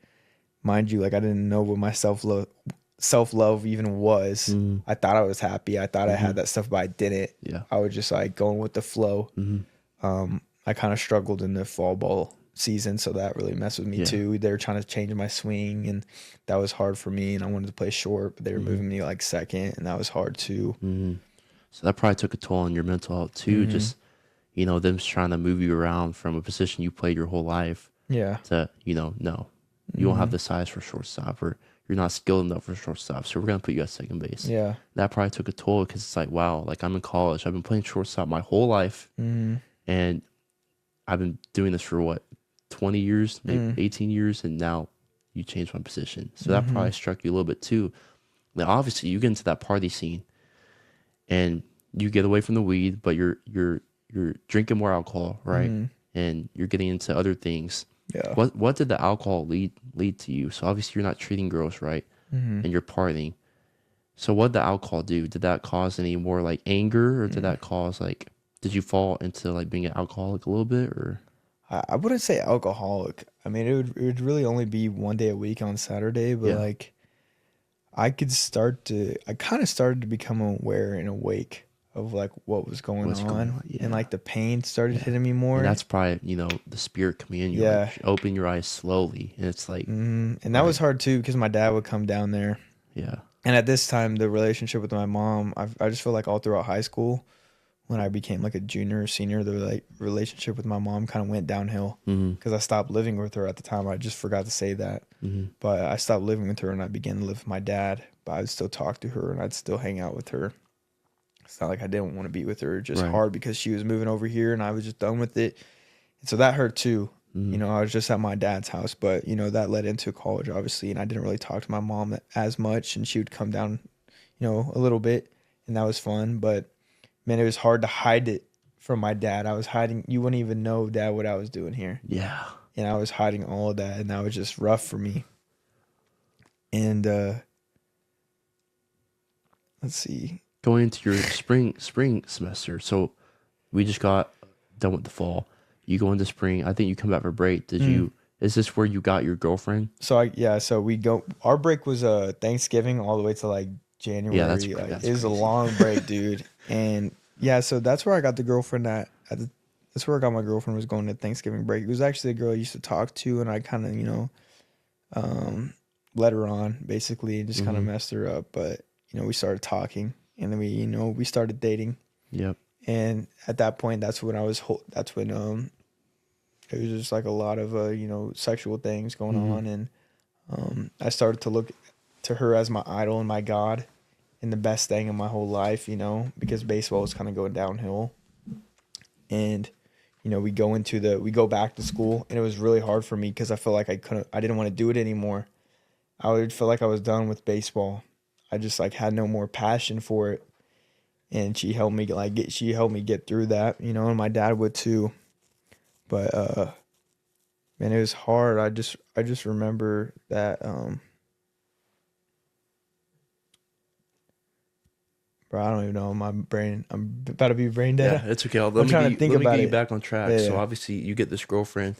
mind you, like I didn't know what my self love even was. I thought I was happy. I thought I had that stuff, but I didn't. Yeah. I was just like going with the flow. I kind of struggled in the fall ball season, so that really messed with me too. They were trying to change my swing, and that was hard for me. And I wanted to play short, but they were moving me like second, and that was hard too. So that probably took a toll on your mental health too. Just them trying to move you around from a position you played your whole life. Yeah. To no, you don't have the size for shortstop, or you're not skilled enough for shortstop, so we're gonna put you at second base. Yeah. That probably took a toll because it's like, wow, like I'm in college, I've been playing shortstop my whole life, and I've been doing this for what, 20 years, maybe 18 years, and now you changed my position. So that probably struck you a little bit too. Now, obviously, you get into that party scene, and you get away from the weed, but you're drinking more alcohol, right? And you're getting into other things. Yeah. What did the alcohol lead to you? So obviously, you're not treating girls right, and you're partying. So what did the alcohol do? Did that cause any more like anger, or did that cause like? Did you fall into like being an alcoholic a little bit, or? I wouldn't say alcoholic. I mean, it would really only be one day a week on Saturday, but like I kind of started to become aware and awake of like what was going on. And like the pain started hitting me more. And that's probably, the spirit coming in. You like, open your eyes slowly, and it's like, and that was hard too, because my dad would come down there. Yeah. And at this time, the relationship with my mom, I just feel like all throughout high school, when I became like a junior or senior, the like relationship with my mom kind of went downhill because I stopped living with her at the time. I just forgot to say that, but I stopped living with her and I began to live with my dad. But I would still talk to her and I'd still hang out with her. It's not like I didn't want to be with her, just hard because she was moving over here and I was just done with it. And so that hurt too. I was just at my dad's house, but that led into college obviously, and I didn't really talk to my mom as much, and she would come down, a little bit, and that was fun. But man, it was hard to hide it from my dad. I was hiding. You wouldn't even know, Dad, what I was doing here. Yeah. And I was hiding all of that, and that was just rough for me. And let's see. Going into your spring semester, so we just got done with the fall. You go into spring. I think you come back for break. Did you? Is this where you got your girlfriend? So so we go. Our break was Thanksgiving all the way to like January. Yeah, that's it was crazy. a long break, dude. And so that's where I got the girlfriend that's where I got my girlfriend, was going to Thanksgiving break. It was actually a girl I used to talk to, and I kind of led her on basically, and just kind of messed her up. But we started talking, and then we started dating. Yep. And at that point, that's when it was just like a lot of sexual things going on, and I started to look to her as my idol and my god and the best thing in my whole life, because baseball was kind of going downhill. And we go back to school, and it was really hard for me because I felt like I didn't want to do it anymore. I would feel like I was done with baseball. I just like had no more passion for it. And she helped me get through that, and my dad would too. But man, it was hard. I just remember that bro, I don't even know, I'm about to be brain dead. Yeah, it's okay. I'm trying to think about get you it. back on track. Yeah, So yeah. obviously you get this girlfriend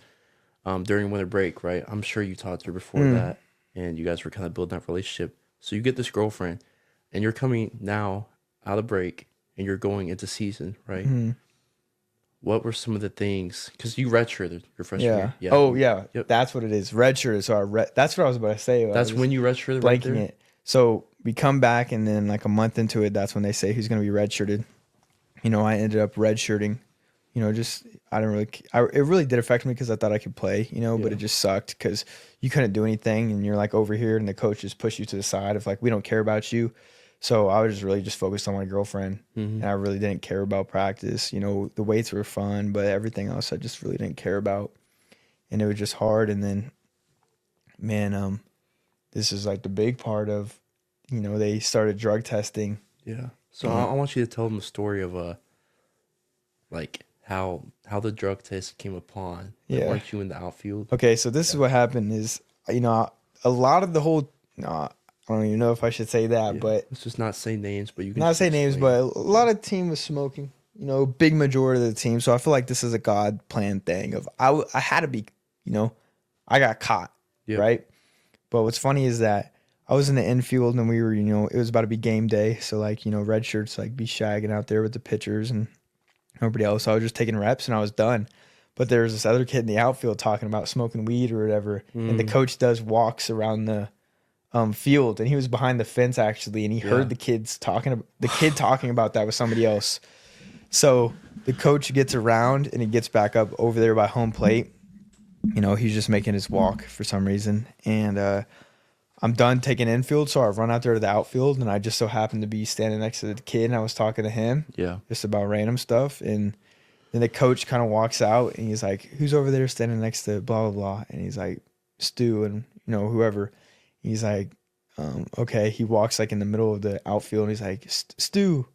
during winter break, right? I'm sure you talked to her before that, and you guys were kind of building that relationship. So you get this girlfriend, and you're coming now out of break, and you're going into season, right? What were some of the things? Because you redshirted your freshman year. Yeah. Oh yeah. Yep. That's what it is. Redshirt. So that's what I was about to say. That's when you redshirted, right there? Blanking it. So we come back, and then like a month into it, that's when they say who's going to be redshirted. I ended up redshirting. I didn't really. It really did affect me because I thought I could play. But it just sucked because you couldn't do anything, and you're like over here, and the coach just push you to the side of like, we don't care about you. So I was just really just focused on my girlfriend, and I really didn't care about practice. The weights were fun, but everything else I just really didn't care about, and it was just hard. And then, man, this is like the big part of, they started drug testing. Yeah. So I want you to tell them the story of like how the drug test came upon. Like, Yeah. weren't you in the outfield? Okay, so this is what happened is, a lot of the whole, I don't even know if I should say that, Yeah. but Let's just not say names, but you can not say explain. names, but a lot of team was smoking. You know, big majority of the team. So I feel like this is a God planned thing. Of I had to be, you know, I got caught, Yep. right? But what's funny is that I was in the infield and we were, you know, it was about to be game day. So like, you know, red shirts like be shagging out there with the pitchers and nobody else. So I was just taking reps and I was done. But there was this other kid in the outfield talking about smoking weed or whatever. And the coach does walks around the field, and he was behind the fence actually, and he heard the kid talking about that with somebody else. So the coach gets around and he gets back up over there by home plate. You know, he's just making his walk for some reason, and I'm done taking infield, so I run out there to the outfield, and I just so happened to be standing next to the kid, and I was talking to him, just about random stuff, and then the coach kind of walks out, and he's like, "Who's over there standing next to blah blah blah?" And he's like, "Stu," and you know whoever. He's like, "Okay." He walks like in the middle of the outfield, and he's like, "Stu,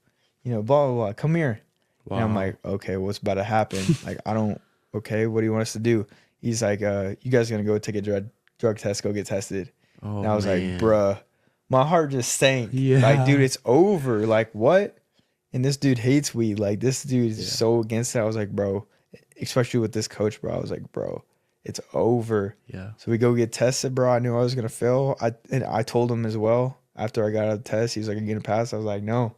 you know, blah blah blah, come here." Wow. And I'm like, "Okay, what's about to happen?" Like, I don't. Okay, what do you want us to do? He's like, "You guys are gonna go take a drug test, go get tested." Oh, and I was man. like, "Bruh," my heart just sank. Yeah. Like, dude, it's over. Like, what? And this dude hates weed. Like, this dude is so against it. I was like, bro, especially with this coach, bro. I was like, bro, it's over. Yeah. So we go get tested, bro. I knew I was gonna fail. I told him as well after I got out of the test. He was like, "Are you gonna pass?" I was like, "No,"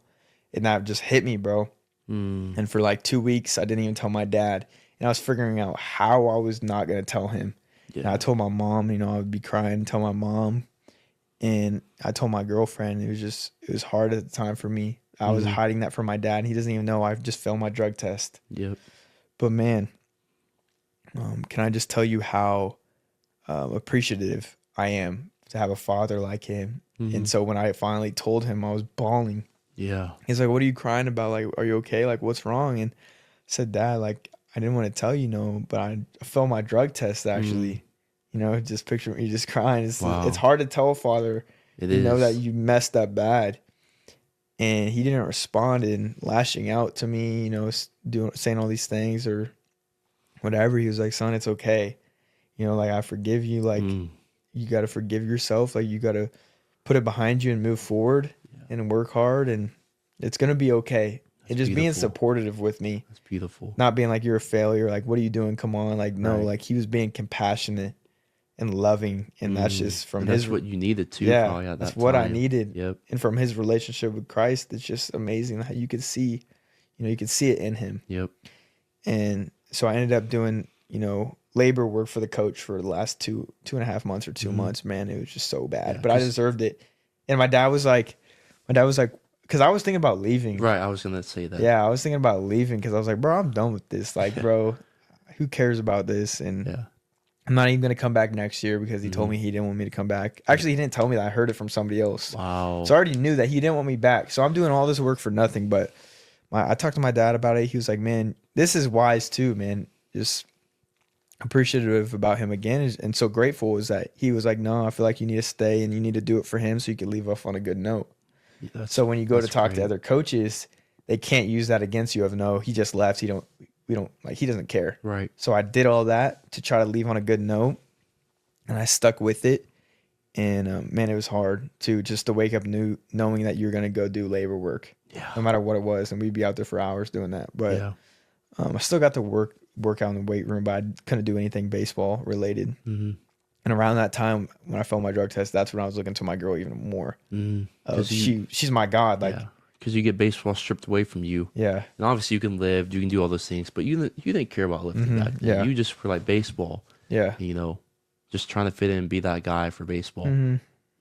and that just hit me, bro. And for like 2 weeks, I didn't even tell my dad, and I was figuring out how I was not gonna tell him. And I told my mom, you know, I would be crying, tell my mom, and I told my girlfriend. It was hard at the time for me. I was hiding that from my dad, and he doesn't even know I just failed my drug test. Yep. But man, can I just tell you how appreciative I am to have a father like him? And so when I finally told him, I was bawling. Yeah. He's like, "What are you crying about? Like, are you okay? Like, what's wrong?" And I said, "Dad, like, I didn't want to tell you, no, but I failed my drug test actually." You know, just picture me just crying. It's hard to tell a father, know that you messed up bad. And he didn't respond and lashing out to me, you know, saying all these things or whatever. He was like, "Son, it's okay. You know, like, I forgive you. Like, you got to forgive yourself. Like, you got to put it behind you and move forward and work hard. And it's going to be okay." And just being supportive with me. That's beautiful. Not being like, "You're a failure. Like, what are you doing? Come on." Like, no, like, he was being compassionate and loving. And that's just from that's what you needed too. Yeah, probably at that's that what I time. needed. Yep. And from his relationship with Christ, it's just amazing how you could see, you know, you could see it in him. Yep. And so I ended up doing, you know, labor work for the coach for the last 2.5 months or 2 months. Man, it was just so bad, but I deserved it. And my dad was like, because I was thinking about leaving. Right. I was gonna say that. Yeah, I was thinking about leaving because I was like, bro, I'm done with this. Like, bro, who cares about this? And I'm not even going to come back next year because he told me he didn't want me to come back. Actually, he didn't tell me that. I heard it from somebody else. Wow. So I already knew that he didn't want me back. So I'm doing all this work for nothing. But I talked to my dad about it. He was like, "Man, this is wise too, man." Just appreciative about him again. And so grateful is that he was like, "No, I feel like you need to stay and you need to do it for him so you can leave off on a good note." So when you go to talk to other coaches, they can't use that against you of, "No, he just left. We don't like, he doesn't care." Right. So I did all that to try to leave on a good note, and I stuck with it. And man, it was hard just to wake up knowing that you're gonna go do labor work, no matter what it was, and we'd be out there for hours doing that. But I still got to work out in the weight room, but I couldn't do anything baseball related. And around that time, when I failed my drug test, that's when I was looking to my girl even more. She's my God, like. Because you get baseball stripped away from you. Yeah. And obviously you can live, you can do all those things, but you didn't care about lifting back then. Yeah. You just were like baseball. Yeah. You know, just trying to fit in and be that guy for baseball. You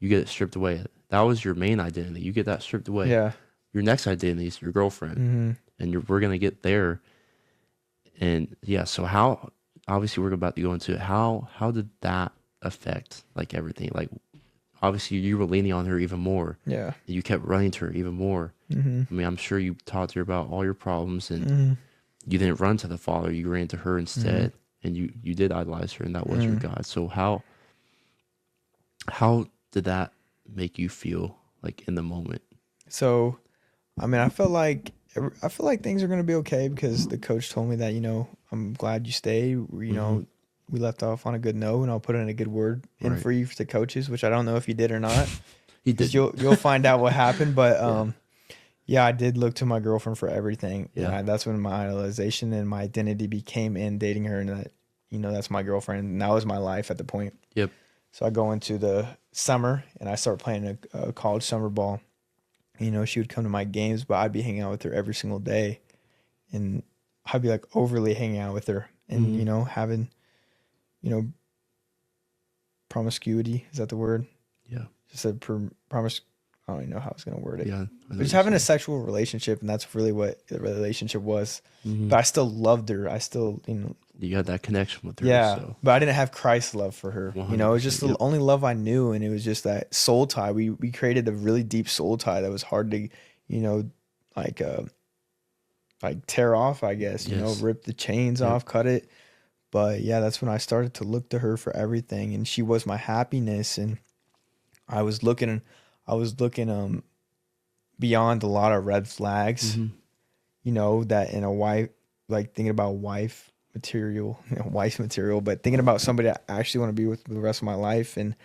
get it stripped away. That was your main identity. You get that stripped away. Yeah. Your next identity is your girlfriend. And we're going to get there. And yeah, so how, obviously we're about to go into it. How did that affect like everything? Like, obviously you were leaning on her even more. Yeah. You kept running to her even more. I mean, I'm sure you talked to her about all your problems and you didn't run to the Father. You ran to her instead and you did idolize her and that was your God. So how did that make you feel like in the moment? So, I mean, I felt like things are going to be okay because the coach told me that, you know, "I'm glad you stayed. You know, we left off on a good note and I'll put in a good word in for you to coaches," which I don't know if he did or not. He did. You'll find out what happened. But yeah, I did look to my girlfriend for everything. Yeah. And that's when my idolization and my identity became in dating her, and that, that's my girlfriend. And that was my life at the point. Yep. So I go into the summer and I start playing a college summer ball. She would come to my games, but I'd be hanging out with her every single day, and I'd be like overly hanging out with her, and having, promiscuity, is that the word? Yeah. Just a promise. I don't even know how I was gonna word it. Yeah. Just having a sexual relationship, and that's really what the relationship was. But I still loved her. I still, you had that connection with her. Yeah, so. but I didn't have Christ's love for her. It was just the only love I knew, and it was just that soul tie. We created a really deep soul tie that was hard to, like tear off, I guess. Rip the chains off, cut it. But yeah, that's when I started to look to her for everything, and she was my happiness. And I was looking beyond a lot of red flags. That in a wife, like thinking about wife material, but thinking about somebody I actually want to be with the rest of my life. And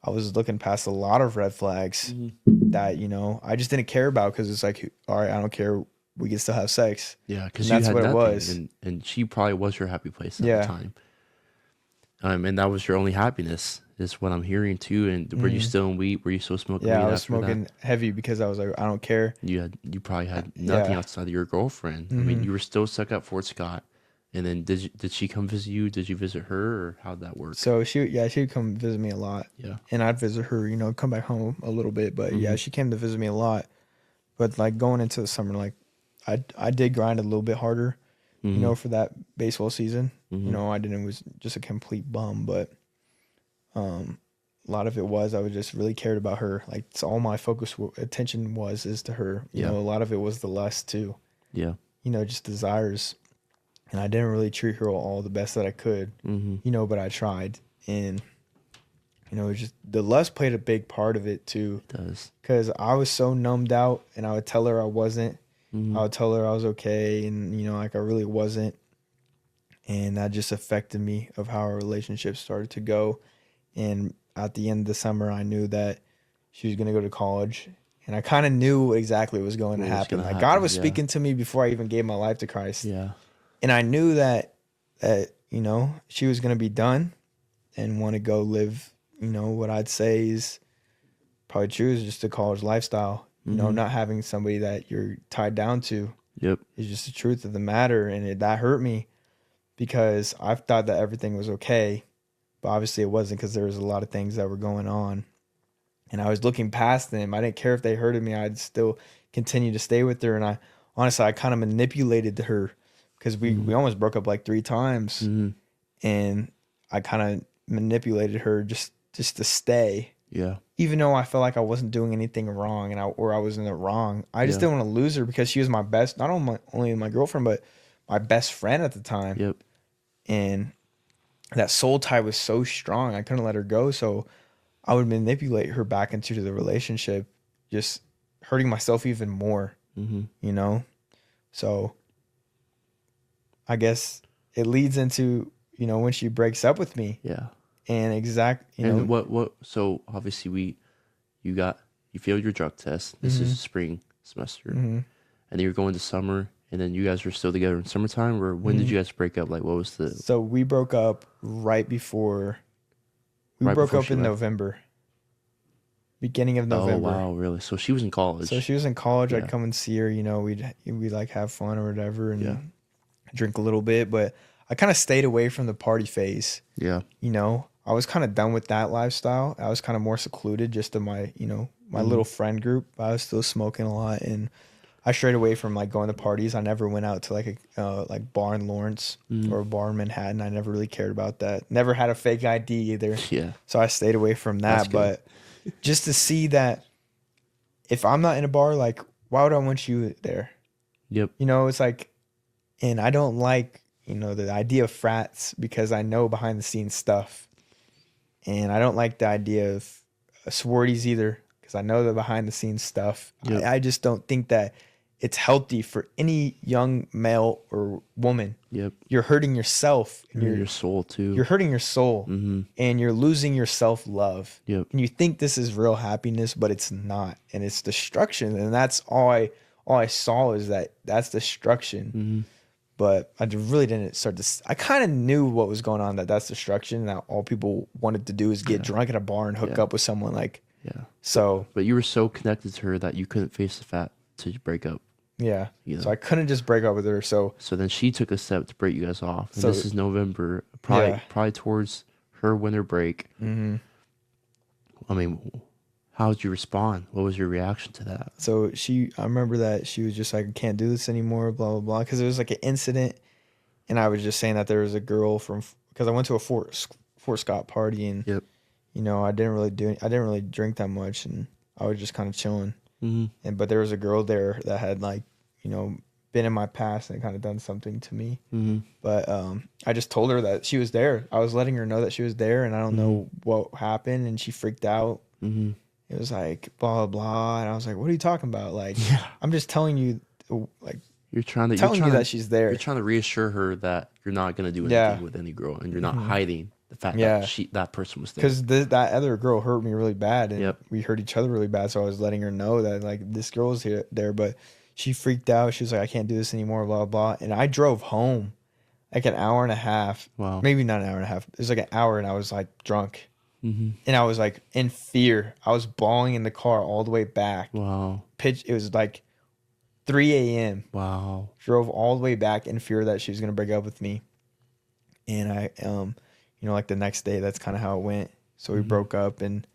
I was looking past a lot of red flags that, I just didn't care about, because it's like, all right, I don't care. We can still have sex. Yeah, because that's what it was. And she probably was your happy place at the time. And that was your only happiness, is what I'm hearing too. And were you still in weed? Were you still smoking weed? Yeah, I was smoking heavy because I was like, I don't care. You probably had nothing outside of your girlfriend. I mean, you were still stuck at Fort Scott. And then did she come visit you? Did you visit her, or how'd that work? So she would come visit me a lot. Yeah. And I'd visit her, come back home a little bit. But yeah, she came to visit me a lot. But like going into the summer, like I did grind a little bit harder, for that baseball season. I didn't, was just a complete bum, but a lot of it was, I was just really cared about her. Like, it's all my attention is to her. A lot of it was the lust too. Yeah. Just desires. And I didn't really treat her all the best that I could, but I tried. And, it was just, the lust played a big part of it too. It does. Because I was so numbed out, and I would tell her I wasn't. I would tell her I was okay, and, like I really wasn't. And that just affected me of how our relationship started to go. And at the end of the summer, I knew that she was going to go to college. And I kind of knew exactly what was going to happen. Like, God was speaking to me before I even gave my life to Christ. Yeah. And I knew that she was going to be done and want to go live, what I'd say is probably true, is just a college lifestyle. Not having somebody that you're tied down to. Yep. Is just the truth of the matter. And that hurt me, because I thought that everything was okay. But obviously it wasn't, because there was a lot of things that were going on. And I was looking past them. I didn't care if they hurted me. I'd still continue to stay with her. And I kind of manipulated her, because we almost broke up like 3 times. And I kind of manipulated her just to stay. Yeah. Even though I felt like I wasn't doing anything wrong, or I was in the wrong. I just didn't want to lose her, because she was my best, not only my girlfriend, but my best friend at the time. Yep. And that soul tie was so strong, I couldn't let her go. So I would manipulate her back into the relationship, just hurting myself even more, So I guess it leads into, when she breaks up with me. Yeah. And what, so obviously you failed your drug test. This is spring semester. And then you're going to summer, and then you guys were still together in summertime, or when did you guys break up? Like, what was the... So we broke up right before... We broke up in November. Beginning of November. Oh, wow, really? So she was in college. So she was in college. I'd come and see her, we'd like have fun or whatever, and drink a little bit, but I kind of stayed away from the party phase. Yeah. I was kind of done with that lifestyle. I was kind of more secluded, just to my, my little friend group. I was still smoking a lot, and I strayed away from like going to parties. I never went out to like a bar in Lawrence or a bar in Manhattan. I never really cared about that. Never had a fake ID either. Yeah. So I stayed away from that. But just to see that if I'm not in a bar, like, why would I want you there? Yep. It's like, and I don't like, the idea of frats, because I know behind the scenes stuff. And I don't like the idea of sororities either, because I know the behind the scenes stuff. Yep. I just don't think that it's healthy for any young male or woman. Yep. You're hurting yourself. And your soul too. You're hurting your soul, and you're losing your self-love. Yep. And you think this is real happiness, but it's not, and it's destruction. And that's all I saw is that's destruction. But I really didn't start to. I kind of knew what was going on. That's destruction. That all people wanted to do is get drunk at a bar and hook up with someone. Like, so. But you were so connected to her that you couldn't face the fact to break up. Yeah. You know? So I couldn't just break up with her. So then she took a step to break you guys off. And this is November, probably towards her winter break. I mean, how did you respond? What was your reaction to that? So I remember that she was just like, I can't do this anymore, blah, blah, blah. Because it was like an incident. And I was just saying that there was a girl because I went to a Fort Scott party, and, you know, I didn't really drink that much, and I was just kind of chilling. But there was a girl there that had, like, you know, been in my past and kind of done something to me. But I just told her that she was there. I was letting her know that she was there, and I don't know what happened, and she freaked out. It was like blah blah blah, and I was like, "What are you talking about?" Like, I'm just telling you, like, you're trying you that she's there. You're trying to reassure her that you're not gonna do anything with any girl, and you're not hiding the fact that that person was there. Because that other girl hurt me really bad, and we hurt each other really bad. So I was letting her know that, like, this girl's there, but she freaked out. She was like, "I can't do this anymore," blah blah. And I drove home like an hour and a half. Wow. Maybe not an hour and a half. It was like an hour, and I was like drunk. And I was like in fear. I was bawling in the car all the way back. Wow. It was like 3 a.m. Wow. Drove all the way back in fear that she was going to break up with me. And I, you know, like the next day, that's kind of how it went. So we broke up, and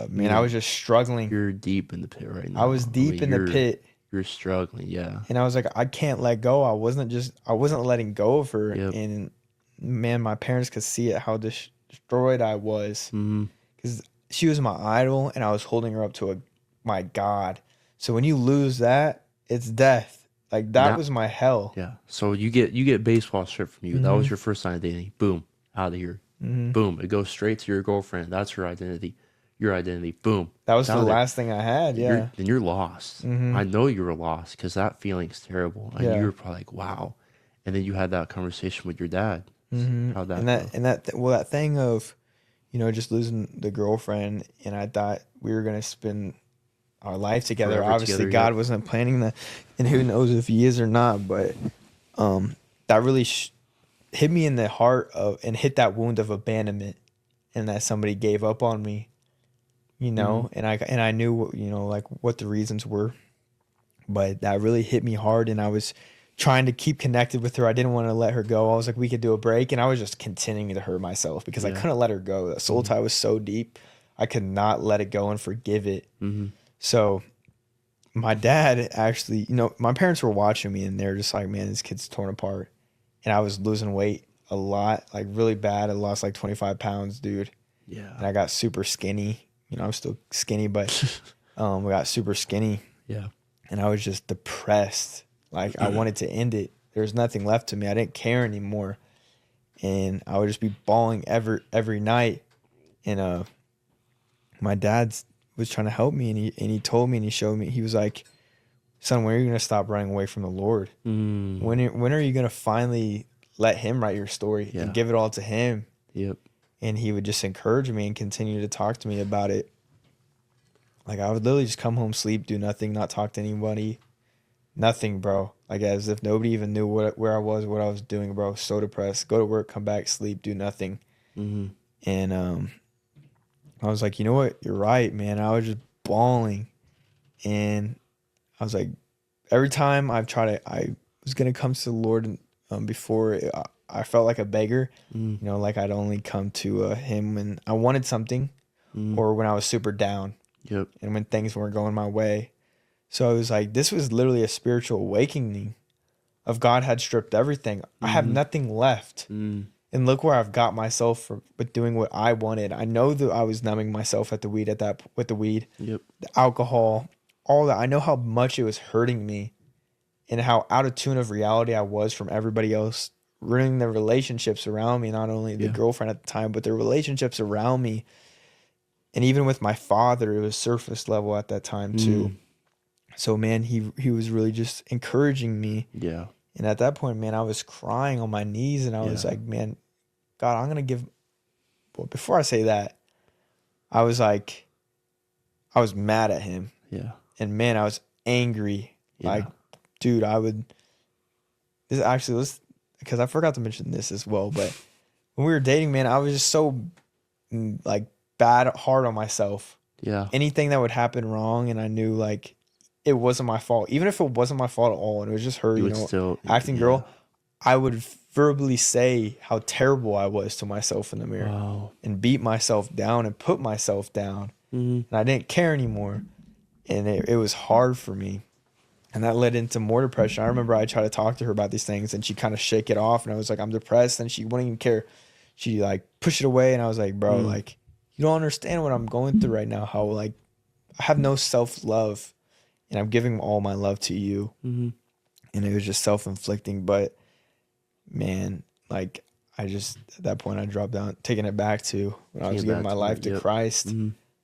man, I was just struggling. You're deep in the pit right now. I was deep in the pit. You're struggling, yeah. And I was like, I can't let go. I wasn't letting go of her. And man, my parents could see it, how destroyed I was, because she was my idol, and I was holding her up to my God. So when you lose that, it's death. Like, that was my hell. Yeah. So you get baseball stripped from you. That was your first identity. Boom, out of here. Boom, it goes straight to your girlfriend. That's her identity. Your identity. Boom. That was the last thing I had. Yeah. Then you're lost. I know you were lost, because that feeling's terrible, and you were probably like, wow. And then you had that conversation with your dad. How'd that go? That thing of, you know, just losing the girlfriend, and I thought we were gonna spend our life together. Forever Obviously, together, God wasn't planning that, and who knows if He is or not. But that really hit me in the heart and hit that wound of abandonment, and that somebody gave up on me. You know, and I knew, you know, like, what the reasons were, but that really hit me hard, and I was trying to keep connected with her. I didn't want to let her go. I was like, we could do a break. And I was just continuing to hurt myself because I couldn't let her go. The soul tie was so deep. I could not let it go and forgive it. So my dad actually, you know, my parents were watching me, and they're just like, man, this kid's torn apart. And I was losing weight a lot, like really bad. I lost like 25 pounds, dude. Yeah. And I got super skinny. You know, I'm still skinny, but I got super skinny. Yeah. And I was just depressed. Like, I wanted to end it. There was nothing left to me. I didn't care anymore. And I would just be bawling every night. And my dad was trying to help me, and he told me, and he showed me. He was like, son, when are you going to stop running away from the Lord? When are you going to finally let Him write your story and give it all to Him? Yep. And he would just encourage me and continue to talk to me about it. Like, I would literally just come home, sleep, do nothing, not talk to anybody. Nothing, bro. Like, as if nobody even knew where I was, what I was doing, bro. So depressed. Go to work, come back, sleep, do nothing. And I was like, you know what? You're right, man. I was just bawling. And I was like, every time I was going to come to the Lord before, I felt like a beggar. You know, like I'd only come to Him when I wanted something or when I was super down. Yep. And when things weren't going my way. So I was like, this was literally a spiritual awakening of God had stripped everything. I have nothing left. And look where I've got myself with doing what I wanted. I know that I was numbing myself with the weed, the alcohol, all that. I know how much it was hurting me and how out of tune of reality I was from everybody else, ruining the relationships around me, not only the girlfriend at the time, but the relationships around me. And even with my father, it was surface level at that time too. So, man, he was really just encouraging me. Yeah. And at that point, man, I was crying on my knees, and I was like, man, God, I'm going to give. Well, before I say that, I was like, I was mad at him. Yeah. And man, I was angry. Yeah. Like, dude, I would. This actually, let's, because I forgot to mention this as well. But when we were dating, man, I was just so like hard on myself. Yeah. Anything that would happen wrong, and I knew like it wasn't my fault. Even if it wasn't my fault at all, and it was just her, you know, still, acting girl, I would verbally say how terrible I was to myself in the mirror. Wow. And beat myself down and put myself down. And I didn't care anymore. And it was hard for me. And that led into more depression. I remember I tried to talk to her about these things, and she kind of shake it off. And I was like, I'm depressed. And she wouldn't even care. She like pushed it away. And I was like, bro, like, you don't understand what I'm going through right now. How like I have no self-love, and I'm giving all my love to you. And it was just self-inflicting. But man, like I just, at that point I dropped down, taking it back to when I was giving my life to Christ,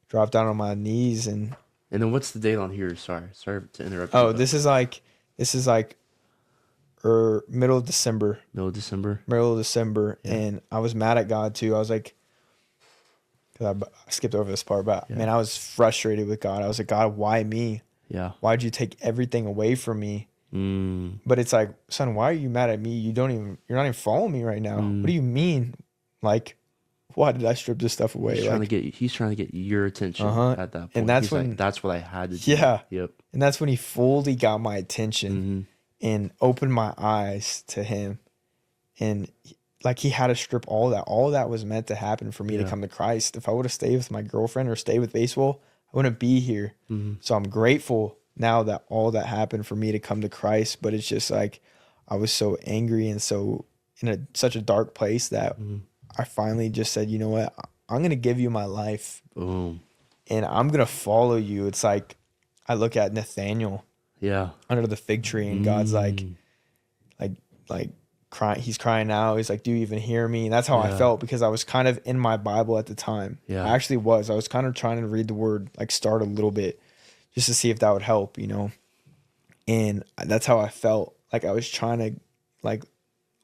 dropped down on my knees. And then what's the date on here? Sorry to interrupt. Oh, this is like middle of December. Yeah. And I was mad at God too. I was like, because I skipped over this part, but man, I was frustrated with God. I was like, God, why me? Yeah. Why'd you take everything away from me? But it's like, son, why are you mad at me? You're not even following me right now. What do you mean? Like, why did I strip this stuff away? He's trying to get your attention at that point. And that's when, like, that's what I had to do. Yeah. Yep. And that's when he fully got my attention and opened my eyes to him. And like, he had to strip all that. All that was meant to happen for me to come to Christ. If I would have stayed with my girlfriend or stayed with baseball, I wouldn't be here. So I'm grateful now that all that happened for me to come to Christ. But it's just like, I was so angry and so in such a dark place that I finally just said, you know what? I'm going to give you my life. Boom. And I'm going to follow you. It's like, I look at Nathaniel under the fig tree, and God's like crying. He's crying out. He's like, do you even hear me? And that's how I felt, because I was kind of in my Bible at the time. I actually was. I was kind of trying to read the word, like start a little bit just to see if that would help, you know? And that's how I felt. Like I was trying to like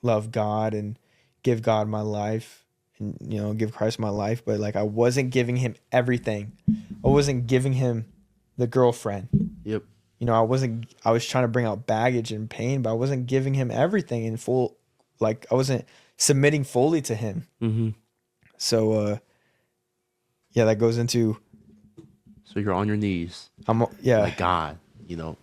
love God and give God my life and, you know, give Christ my life. But like, I wasn't giving him everything. I wasn't giving him the girlfriend. Yep. You know, I was trying to bring out baggage and pain, but I wasn't giving him everything in full. Like I wasn't submitting fully to him. So, that goes into. So you're on your knees. Like, God, you know,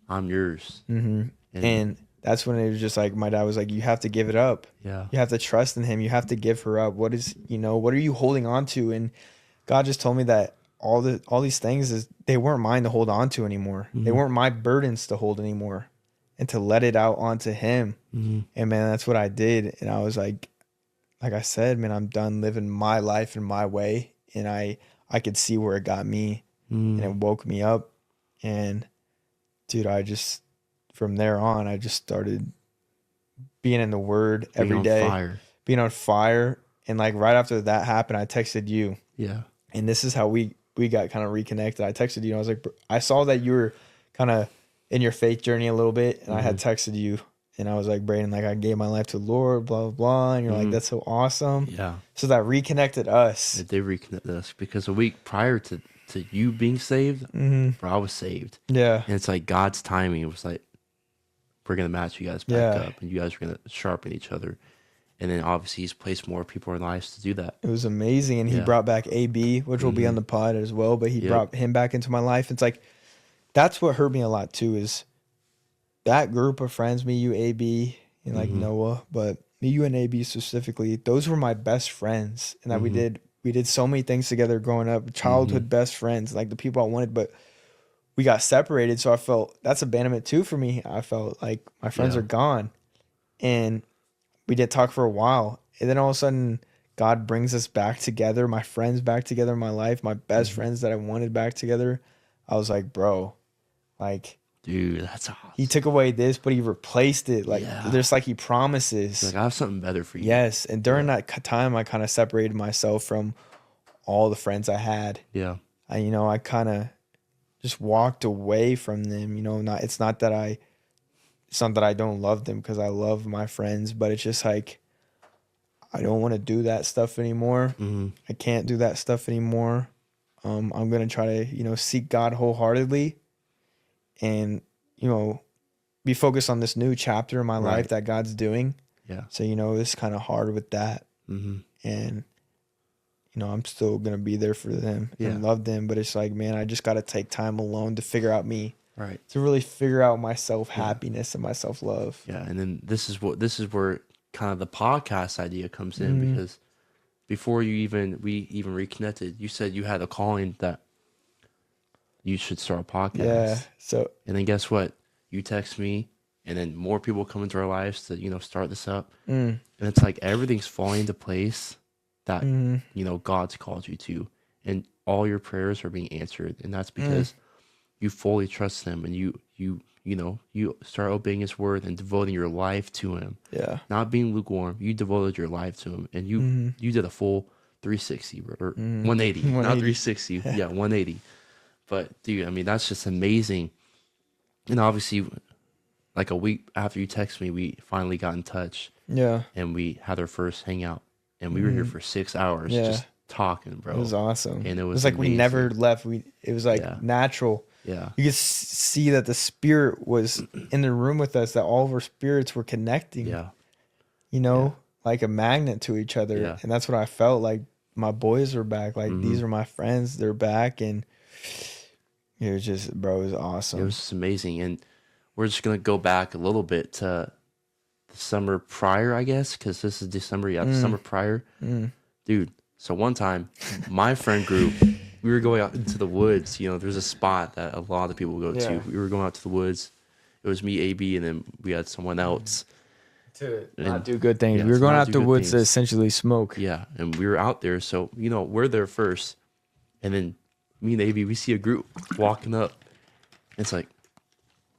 I'm yours. And that's when it was just like, my dad was like, you have to give it up. Yeah. You have to trust in him. You have to give her up. What are you holding on to? And God just told me that all these things they weren't mine to hold on to anymore. They weren't my burdens to hold anymore, and to let it out onto him. And man, that's what I did. And I was like I said, man, I'm done living my life in my way. And I could see where it got me, and it woke me up. And dude, from there on, I just started being in the word every day, being on fire. And like right after that happened, I texted you. Yeah. And this is how we got kind of reconnected. I texted you, and I was like, I saw that you were kind of in your faith journey a little bit. And I had texted you, and I was like, Brayden, like I gave my life to the Lord, blah, blah, blah. And you're like, that's so awesome. Yeah. So that reconnected us. It did reconnect us, because a week prior to you being saved, bro, I was saved. Yeah. And it's like God's timing. It was like, we're going to match you guys back up, and you guys are going to sharpen each other. And then obviously he's placed more people in our lives to do that. It was amazing. And he brought back AB, which will be on the pod as well, but he brought him back into my life. It's like, that's what hurt me a lot too, is that group of friends, me, you, AB, and like Noah, but me, you, and AB specifically, those were my best friends. And that we did so many things together growing up, childhood best friends, like the people I wanted, but we got separated. So I felt that's abandonment too for me. I felt like my friends are gone, and we did talk for a while. And then all of a sudden God brings us back together, my friends back together in my life, my best friends that I wanted back together. I was like, bro, like, dude, that's awesome. He took away this, but he replaced it. Like, there's like he promises. Like, I have something better for you. Yes. And during that time, I kind of separated myself from all the friends I had. Yeah. I kind of just walked away from them. You know, it's not that I don't love them, because I love my friends, but it's just like I don't want to do that stuff anymore. I can't do that stuff anymore. I'm gonna try to, you know, seek God wholeheartedly, and, you know, be focused on this new chapter in my life that God's doing. Yeah. So, you know, it's kind of hard with that. And, you know, I'm still going to be there for them and love them. But it's like, man, I just got to take time alone to figure out me. Right. To really figure out my self-happiness and my self-love. Yeah. And then this is where kind of the podcast idea comes in, because before we even reconnected, you said you had a calling that you should start a podcast. Yeah. So, and then guess what? You text me, and then more people come into our lives to, you know, start this up. And it's like everything's falling into place that, you know, God's called you to, and all your prayers are being answered. And that's because you fully trust him, and you know, you start obeying his word and devoting your life to him. Yeah. Not being lukewarm. You devoted your life to him, and you did a full 360 or 180, not 360. Yeah, 180. But dude, I mean, that's just amazing. And obviously, like a week after you text me, we finally got in touch. Yeah. And we had our first hangout, and we were here for 6 hours just talking, bro. It was awesome. And it was like amazing. We never left. It was like natural. Yeah. You could see that the spirit was in the room with us, that all of our spirits were connecting. Yeah. You know, like a magnet to each other. Yeah. And that's what I felt like. My boys were back. Like, these are my friends. They're back. And it was just, bro, it was awesome. It was just amazing. And we're just going to go back a little bit to the summer prior, I guess, because this is December. Yeah, the summer prior. Dude, so one time, my friend group, we were going out into the woods. You know, there's a spot that a lot of people go to. We were going out to the woods. It was me, AB, and then we had someone else. To not do good things. We were going out the woods to essentially smoke. Yeah, and we were out there. So, you know, we're there first. And then me and AB, we see a group walking up. It's like,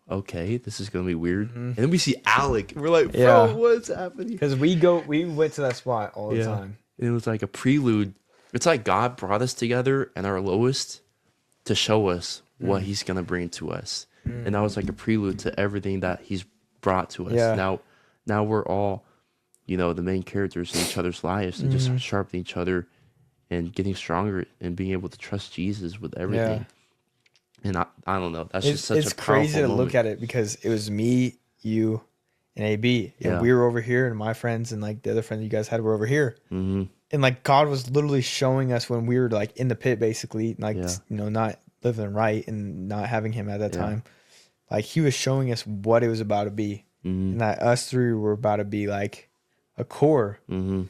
okay, this is gonna be weird. And then we see Alec. We're like, bro, what's happening? Because we went to that spot all the time. And it was like a prelude. It's like God brought us together and our lowest to show us what he's gonna bring to us. And that was like a prelude to everything that he's brought to us. Now we're all, you know, the main characters in each other's lives, and just sharpening each other and getting stronger and being able to trust Jesus with everything. And I don't know. That's just such a powerful moment. It's crazy to look at it, because it was me, you, and AB. And we were over here, and my friends and like the other friends you guys had were over here. And like God was literally showing us when we were like in the pit, basically, like, you know, not living right and not having him at that time. Like, he was showing us what it was about to be. And that us three were about to be like a core. And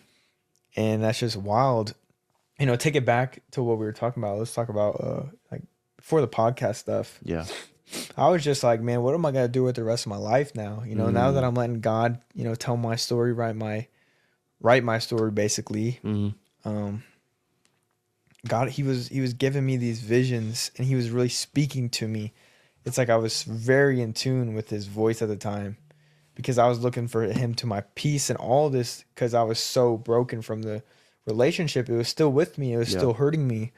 that's just wild. You know, take it back to what we were talking about. Let's talk about like before the podcast stuff. Yeah. I was just like, man, what am I going to do with the rest of my life now? You know, now that I'm letting God, you know, tell my story, write my story, basically. God, he was giving me these visions, and he was really speaking to me. It's like I was very in tune with his voice at the time, because I was looking for him to my peace and all this, because I was so broken from the relationship. It was still with me. It was still hurting me.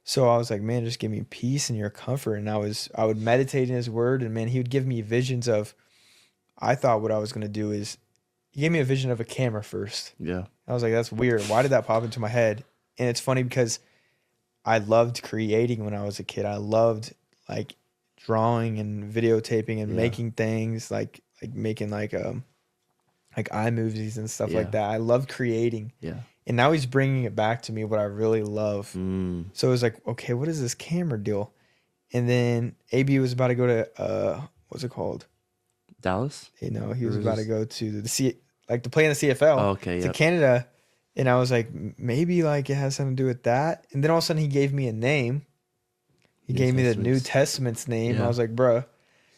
So I was like, man, just give me peace and your comfort. And I would meditate in his word, and man, he would give me visions of, I thought what I was going to do is, he gave me a vision of a camera first. Yeah. I was like, that's weird. Why did that pop into my head? And it's funny because I loved creating when I was a kid. I loved like drawing and videotaping and making things, like making like iMovies and stuff like that. I loved creating. Yeah. And now he's bringing it back to me, what I really love. So it was like, okay, what is this camera deal? And then AB was about to go to, what's it called? Dallas? You know, he was about to go to to play in the CFL to Canada. And I was like, maybe like it has something to do with that. And then all of a sudden he gave me a name. He gave me the New Testament's name. Yeah. I was like, bruh.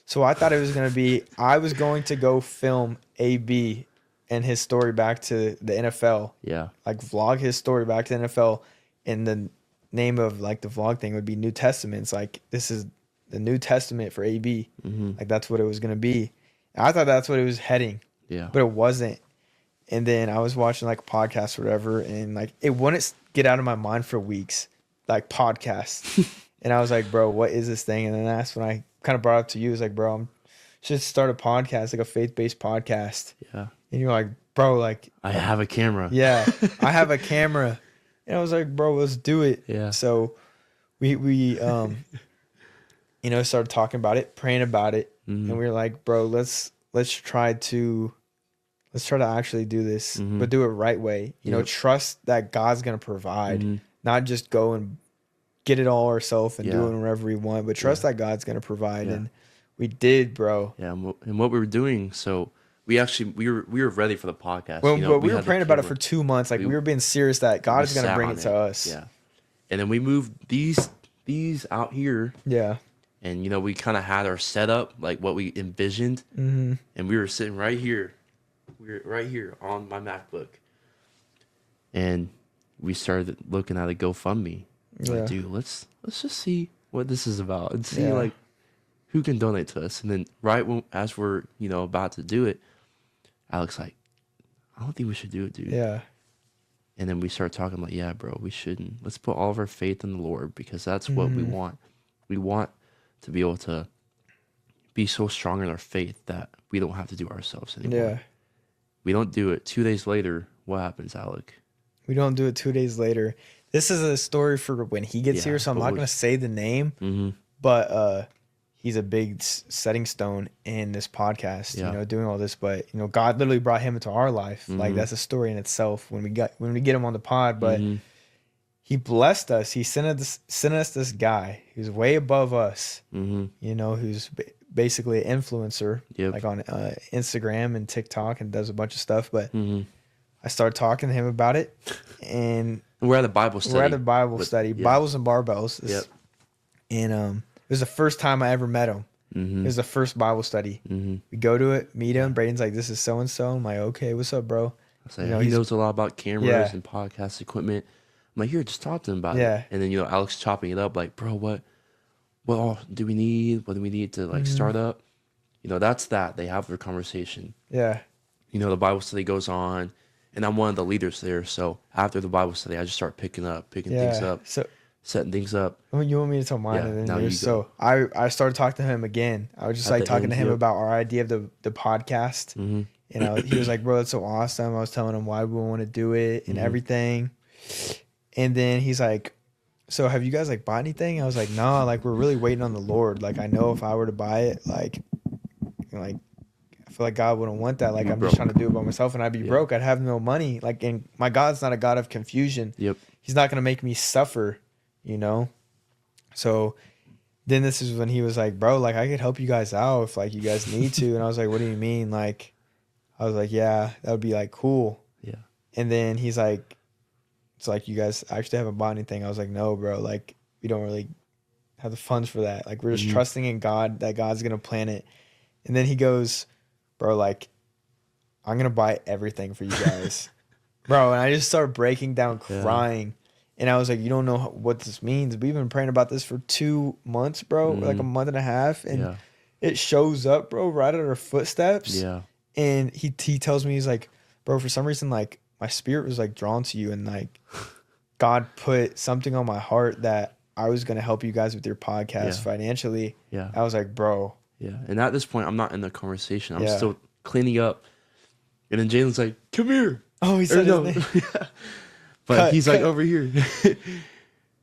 So I thought it was going to be, I was going to go film AB and his story back to the NFL. Yeah. Like vlog his story back to the NFL. And the name of like the vlog thing would be New Testaments. Like, this is the New Testament for AB. Like, that's what it was going to be. And I thought that's what it was heading. Yeah. But it wasn't. And then I was watching like a podcast or whatever, and like it wouldn't get out of my mind for weeks, like podcasts. And I was like, bro, what is this thing? And then that's when I kind of brought it up to you. It was like, bro, I'm should start a podcast, like a faith-based podcast. Yeah. And you're like, bro, like I have a camera. Yeah, I have a camera. And I was like, bro, let's do it. Yeah. So we started talking about it, praying about it, and we were like, bro, let's try to actually do this, but do it right way. You know, trust that God's gonna provide, not just go and get it all ourselves and do it wherever we want, but trust that God's gonna provide. And we did, bro. Yeah, and what we were doing, so we were ready for the podcast. Well, but we were praying about it for 2 months. Like we were being serious that God is gonna bring it to us. Yeah, and then we moved these out here. Yeah. And we kind of had our setup, like what we envisioned, and we were sitting right here. We were right here on my MacBook, and we started looking at a GoFundMe. Like, dude, let's just see what this is about and see like who can donate to us. And then as we're about to do it, Alec's like, I don't think we should do it, dude. Yeah. And then we start talking like, yeah, bro, we shouldn't. Let's put all of our faith in the Lord, because that's what we want. We want to be able to be so strong in our faith that we don't have to do it ourselves anymore. Yeah. We don't do it. 2 days later, what happens, Alec? We don't do it 2 days later. This is a story for when he gets here, so I'm not going to say the name, but he's a big setting stone in this podcast, doing all this. But, God literally brought him into our life. Like, that's a story in itself when we get him on the pod. But he blessed us. He sent us this guy who's way above us, who's basically an influencer, like on Instagram and TikTok, and does a bunch of stuff. But I started talking to him about it, and we're at a Bible study. Bibles and Barbells. And it was the first time I ever met him. It was the first Bible study. We go to it, meet him. Braden's like, "This is so and so." I'm like, "Okay, what's up, bro?" I was like, he knows a lot about cameras and podcast equipment. I'm like, here, just talk to him about it. And then Alex chopping it up, like, bro, what all do we need? What do we need to like start up? That's that. They have their conversation. Yeah. The Bible study goes on, and I'm one of the leaders there. So after the Bible study, I just start picking things up, setting things up. You want me to tell mine? And then so I started talking to him again. I was just like talking to him about our idea of the podcast. He was like, bro, that's so awesome. I was telling him why we want to do it and everything. And then he's like, so have you guys like bought anything? I was like, no, like we're really waiting on the Lord. Like I know if I were to buy it, like I feel like God wouldn't want that. Like I'm just trying to do it by myself, and I'd be broke. I'd have no money. Like, and my God's not a God of confusion. He's not gonna make me suffer, So then this is when he was like, bro, like I could help you guys out if like you guys need to. And I was like, what do you mean? Like, I was like, yeah, that would be like cool. Yeah. And then he's like, it's like, you guys actually haven't bought anything. I was like, no, bro, like we don't really have the funds for that. Like we're just trusting in God that God's going to plan it. And then he goes, bro, like I'm going to buy everything for you guys. Bro, and I just started breaking down crying. And I was like, you don't know what this means. We've been praying about this for 2 months, bro, like a month and a half. And it shows up, bro, right at our footsteps. Yeah. And he tells me, he's like, bro, for some reason, like my spirit was like drawn to you, and like God put something on my heart that I was going to help you guys with your podcast financially. Yeah. I was like, bro. Yeah. And at this point, I'm not in the conversation. I'm still cleaning up. And then Jalen's like, come here. Oh, he said his name. But he's like over here.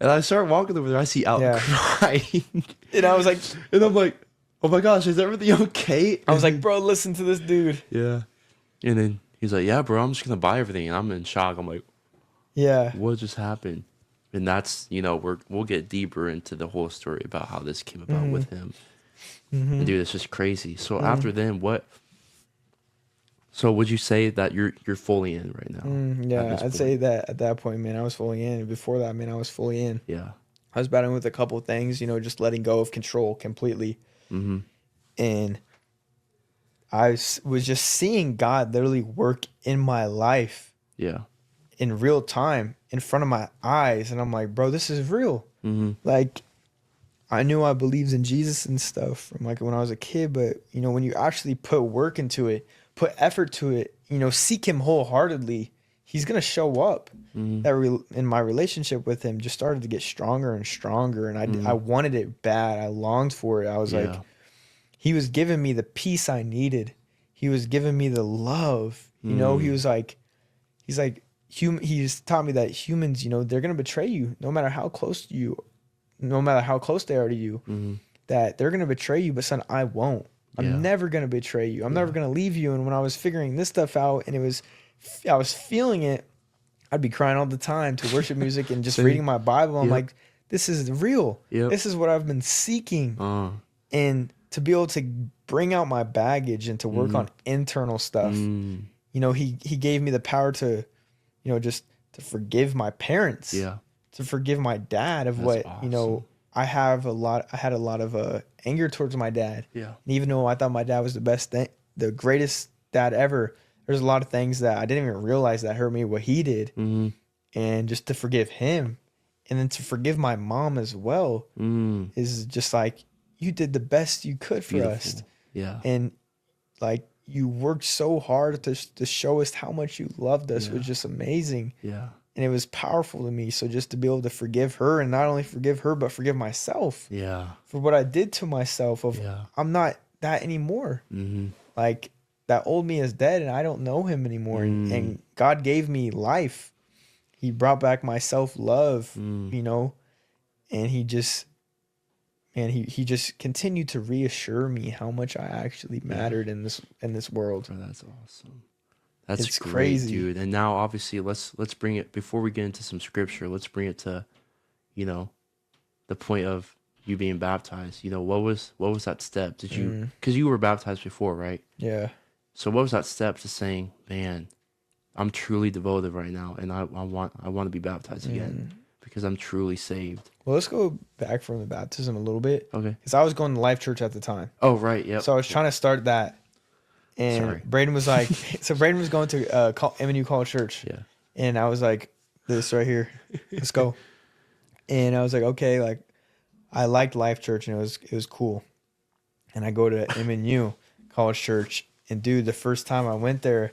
And I start walking over there. I see Alec crying. And I was like, and I'm like, oh my gosh, is everything okay? I was like, bro, listen to this dude. Yeah. And then he's like, yeah, bro, I'm just going to buy everything. And I'm in shock. I'm like, yeah, what just happened? And that's, we'll get deeper into the whole story about how this came about with him. And dude, it's just crazy. So after then, so would you say that you're fully in right now? Yeah, I'd say that at that point, man, I was fully in. Before that, man, I was fully in. Yeah. I was battling with a couple of things, just letting go of control completely. And I was just seeing God literally work in my life. Yeah. In real time, in front of my eyes. And I'm like, bro, this is real. Like, I knew I believed in Jesus and stuff from like when I was a kid, but when you actually put work into it, put effort to it, seek him wholeheartedly, he's going to show up. In my relationship with him just started to get stronger and stronger. And I wanted it bad. I longed for it. I was like, he was giving me the peace I needed. He was giving me the love. You know, he's taught me that humans, you know, they're going to betray you no matter how close they are to you, that they're going to betray you. But son, I won't. I'm never going to betray you. I'm never going to leave you. And when I was figuring this stuff out and I was feeling it, I'd be crying all the time to worship music and just reading my Bible. I'm like, this is real. This is what I've been seeking. And to be able to bring out my baggage and to work on internal stuff, you know, he gave me the power to, you know, just to forgive my parents, to forgive my dad of what, awesome. You know, I had a lot of anger towards my dad. And even though I thought my dad was the greatest dad ever, there's a lot of things that I didn't even realize that hurt me, what he did. And just to forgive him and then to forgive my mom as well is just like, you did the best you could for us. And like, you worked so hard to show us how much you loved us was just amazing. And it was powerful to me. So just to be able to forgive her, and not only forgive her, but forgive myself for what I did to myself of I'm not that anymore. Like, that old me is dead and I don't know him anymore. And God gave me life. He brought back my self-love, you know, and he just continued to reassure me how much I actually mattered in this world. Bro, that's awesome. It's great, crazy, dude. And now obviously let's bring it, before we get into some scripture, let's bring it to, you know, the point of you being baptized. You know, what was that step? Did you, because you were baptized before, right? Yeah. So what was that step to saying, man, I'm truly devoted right now, and I want to be baptized again because I'm truly saved? Well, let's go back from the baptism a little bit. Okay. Because I was going to Life Church at the time. Oh, right. Yep. So I was trying to start that. And Braden was like, so Braden was going to MNU College Church. Yeah. And I was like, this right here, let's go. And I was like, okay, like, I liked Life Church and it was cool. And I go to MNU College Church, and dude, the first time I went there,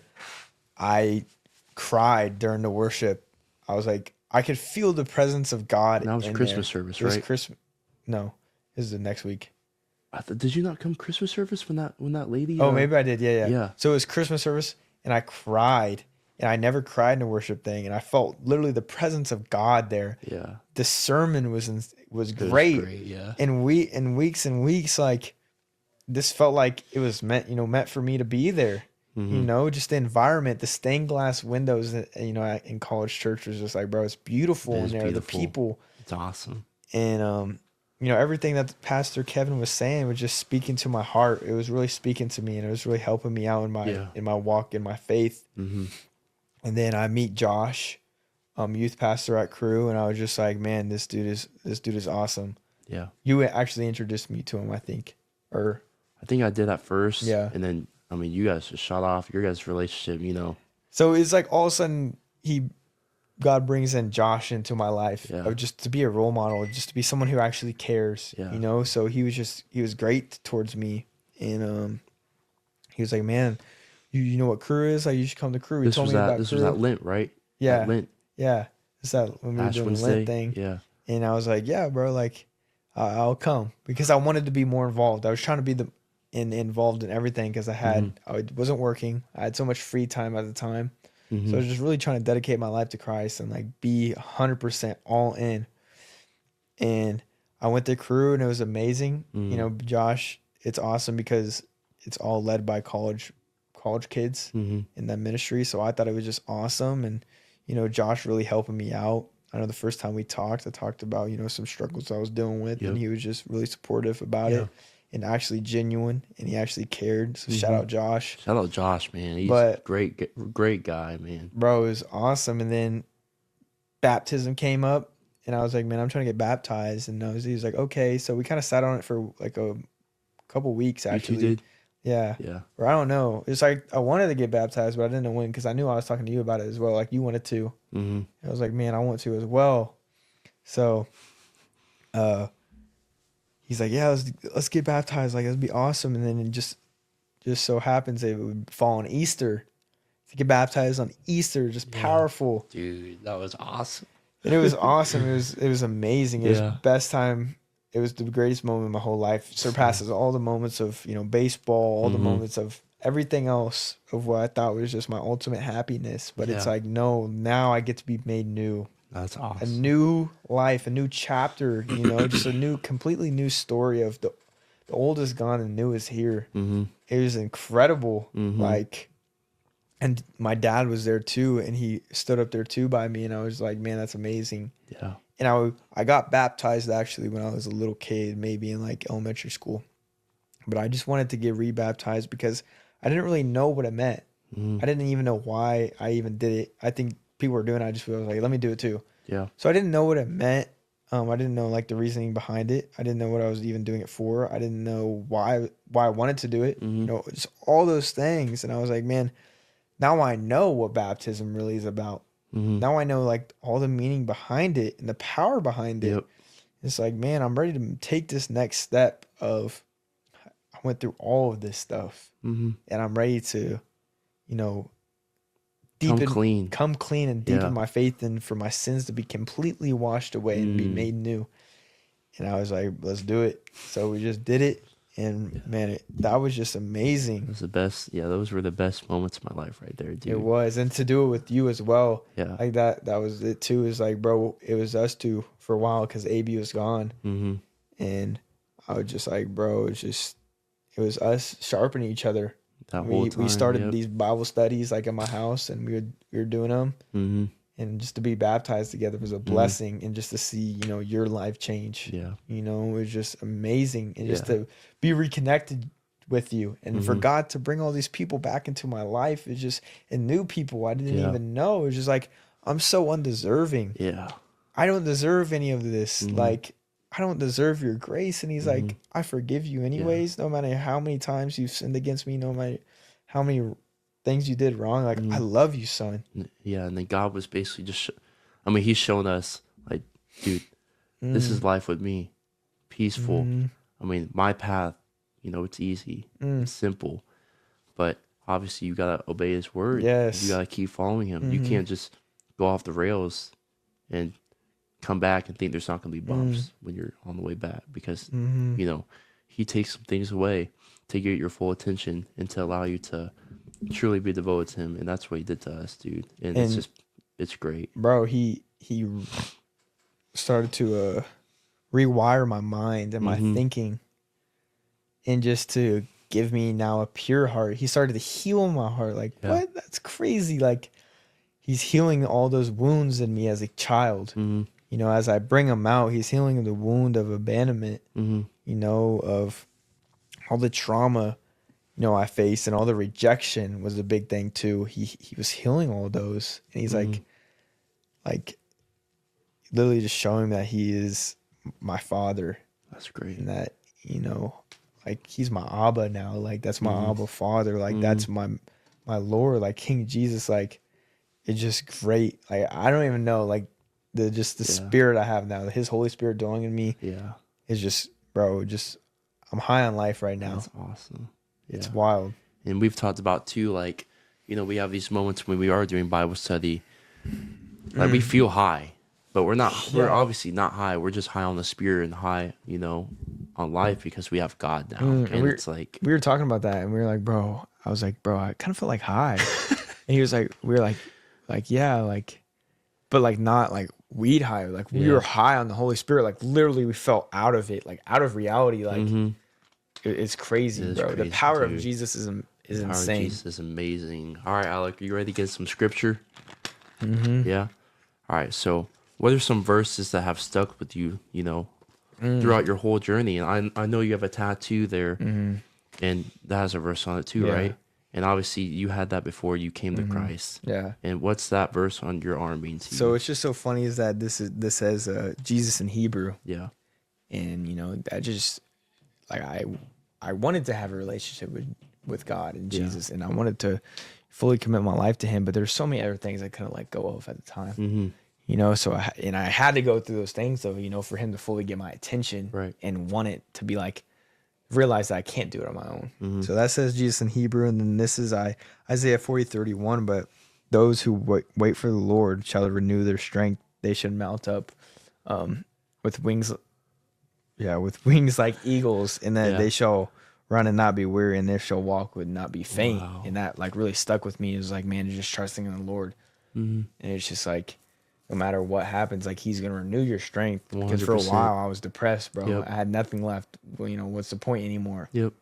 I cried during the worship. I was like, I could feel the presence of God. And that was Christmas service, right? No, this is the next week. Did you not come Christmas service when that lady? Oh, maybe I did. Yeah. So it was Christmas service, and I cried, and I never cried in a worship thing, and I felt literally the presence of God there. Yeah. The sermon was great. Yeah. And weeks and weeks, like, this felt like it was meant for me to be there. You know, just the environment, the stained glass windows, you know, in College Church was just like, bro, it's beautiful in there. Beautiful. The people, it's awesome. And you know, everything that Pastor Kevin was saying was just speaking to my heart. It was really speaking to me, and it was really helping me out in my walk, in my faith. And then I meet Josh, youth pastor at Crew, and I was just like, man, this dude is awesome. Yeah. You actually introduced me to him, I think. Or I think I did at first. Yeah. And then, I mean, you guys just shot off your guys' relationship, you know. So it's like all of a sudden God brings in Josh into my life, of just to be a role model, just to be someone who actually cares, you know? So he was great towards me. And he was like, man, you know what Crew is? Like, you should come to Crew. He told me about this Crew. was at Lent, right? Yeah. At Lent. Yeah. It's that when we were doing the Lent thing. Yeah. And I was like, yeah, bro, like, I'll come, because I wanted to be more involved. I was trying to be involved in everything, because I wasn't working. I had so much free time at the time. So I was just really trying to dedicate my life to Christ and like be 100% all in. And I went to Crew, and it was amazing. You know, Josh, it's awesome because it's all led by college kids in that ministry. So I thought it was just awesome. And, you know, Josh really helping me out. I know the first time we talked, I talked about, you know, some struggles I was dealing with, and he was just really supportive about it. And actually genuine, and he actually cared. So shout out Josh. Shout out Josh, man. He's a great guy, man. Bro, it was awesome. And then baptism came up, and I was like, man, I'm trying to get baptized. And he was like, okay. So we kind of sat on it for like a couple weeks, actually. You two did? Yeah. Or I don't know. It's like I wanted to get baptized, but I didn't know when, because I knew I was talking to you about it as well. Like, you wanted to. I was like, man, I want to as well. So he's like, yeah, let's get baptized. Like, it'd be awesome. And then it just so happens it would fall on Easter. to get baptized on Easter, just powerful. Dude, that was awesome. And it was awesome. It was amazing. It was best time. It was the greatest moment of my whole life. Surpasses all the moments of, you know, baseball, all the moments of everything else of what I thought was just my ultimate happiness. But it's like, no, now I get to be made new. That's awesome. A new life, a new chapter, you know, just a new, completely new story of the old is gone and new is here. It was incredible. Like, and my dad was there too, and he stood up there too by me, and I was like, man, that's amazing. Yeah. And I got baptized actually when I was a little kid, maybe in like elementary school. But I just wanted to get rebaptized because I didn't really know what it meant. I didn't even know why I even did it. I think people were doing it. I just was like, let me do it too. Yeah. So I didn't know what it meant. I didn't know like the reasoning behind it. I didn't know what I was even doing it for. I didn't know why I wanted to do it. You know, just all those things. And I was like, man, now I know what baptism really is about. Now I know like all the meaning behind it and the power behind it. It's like, man, I'm ready to take this next step of, I went through all of this stuff and I'm ready to, you know, come clean and deepen my faith, and for my sins to be completely washed away and be made new. And I was like, let's do it. So we just did it. And man, that was just amazing. It was the best. Yeah, those were the best moments of my life right there, dude. It was. And to do it with you as well. Yeah. Like that was it too. Is like, bro, it was us two for a while because AB was gone. And I was just like, bro, it was us sharpening each other. That whole time, we started these Bible studies like at my house, and we were doing them. And just to be baptized together was a blessing, and just to see, you know, your life change. Yeah. You know, it was just amazing. And just to be reconnected with you, and for God to bring all these people back into my life, is just, and new people I didn't even know. It was just like, I'm so undeserving. Yeah. I don't deserve any of this. Like, I don't deserve your grace. And he's like, I forgive you anyways, no matter how many times you've sinned against me, no matter how many things you did wrong. Like, I love you, son. Yeah. And then God was basically just, he's shown us, like, dude, this is life with me. Peaceful. My path, you know, it's easy. It's simple. But obviously you got to obey his word. Yes. You got to keep following him. You can't just go off the rails and come back and think there's not going to be bumps when you're on the way back, because, you know, he takes some things away to get your full attention and to allow you to truly be devoted to him. And that's what he did to us, dude. And it's great. Bro, he started to rewire my mind and my thinking, and just to give me now a pure heart. He started to heal my heart. Like, what? That's crazy. Like, he's healing all those wounds in me as a child. You know, as I bring him out, he's healing the wound of abandonment, you know, of all the trauma, you know, I faced, and all the rejection was a big thing too. He was healing all those. And he's like literally just showing that he is my father. That's great. And that, you know, like, he's my Abba now. Like, that's my Abba father. Like, that's my Lord, like King Jesus. Like, it's just great. Like, I don't even know, like, the spirit I have now, his Holy Spirit dwelling in me. Yeah. Is just, bro, I'm high on life right now. That's awesome. Yeah. It's wild. And we've talked about too, like, you know, we have these moments when we are doing Bible study, like, we feel high, but we're obviously not high. We're just high on the spirit and high, you know, on life, because we have God now. And it's like, we were talking about that, and we were like, bro, I was like, bro, I kind of felt like high. And he was like, we were like, yeah, like, but like, not like weed high. Like, we were high on the Holy Spirit. Like, literally we felt out of it, like out of reality. Like, it's crazy, bro. Crazy, the power of Jesus is insane. Power of Jesus is amazing. All right, Alec, are you ready to get some scripture? Yeah. All right. So, what are some verses that have stuck with you, you know, throughout your whole journey? And I know you have a tattoo there, and that has a verse on it too, right? And obviously, you had that before you came to Christ. Yeah. And what's that verse on your arm mean to you? So it's just so funny is that this says Jesus in Hebrew. Yeah. And, you know, that just, like, I wanted to have a relationship with God and Jesus, and I wanted to fully commit my life to him, but there's so many other things I couldn't let go of at the time. You know, so I had to go through those things, though, you know, for him to fully get my attention, and want it to be like, realized that I can't do it on my own. Mm-hmm. So that says Jesus in Hebrew, and then this is Isaiah 40:31. But those who wait for the Lord shall renew their strength. They should mount up with wings. Yeah, with wings like eagles, and that they shall run and not be weary, and they shall walk and not be faint. Wow. And that like really stuck with me. It was like, man, just trusting in the Lord. Mm-hmm. And it's just like, no matter what happens, like he's gonna renew your strength. 100%. Because for a while I was depressed, bro. Yep. I had nothing left. Well, what's the point anymore? Yep.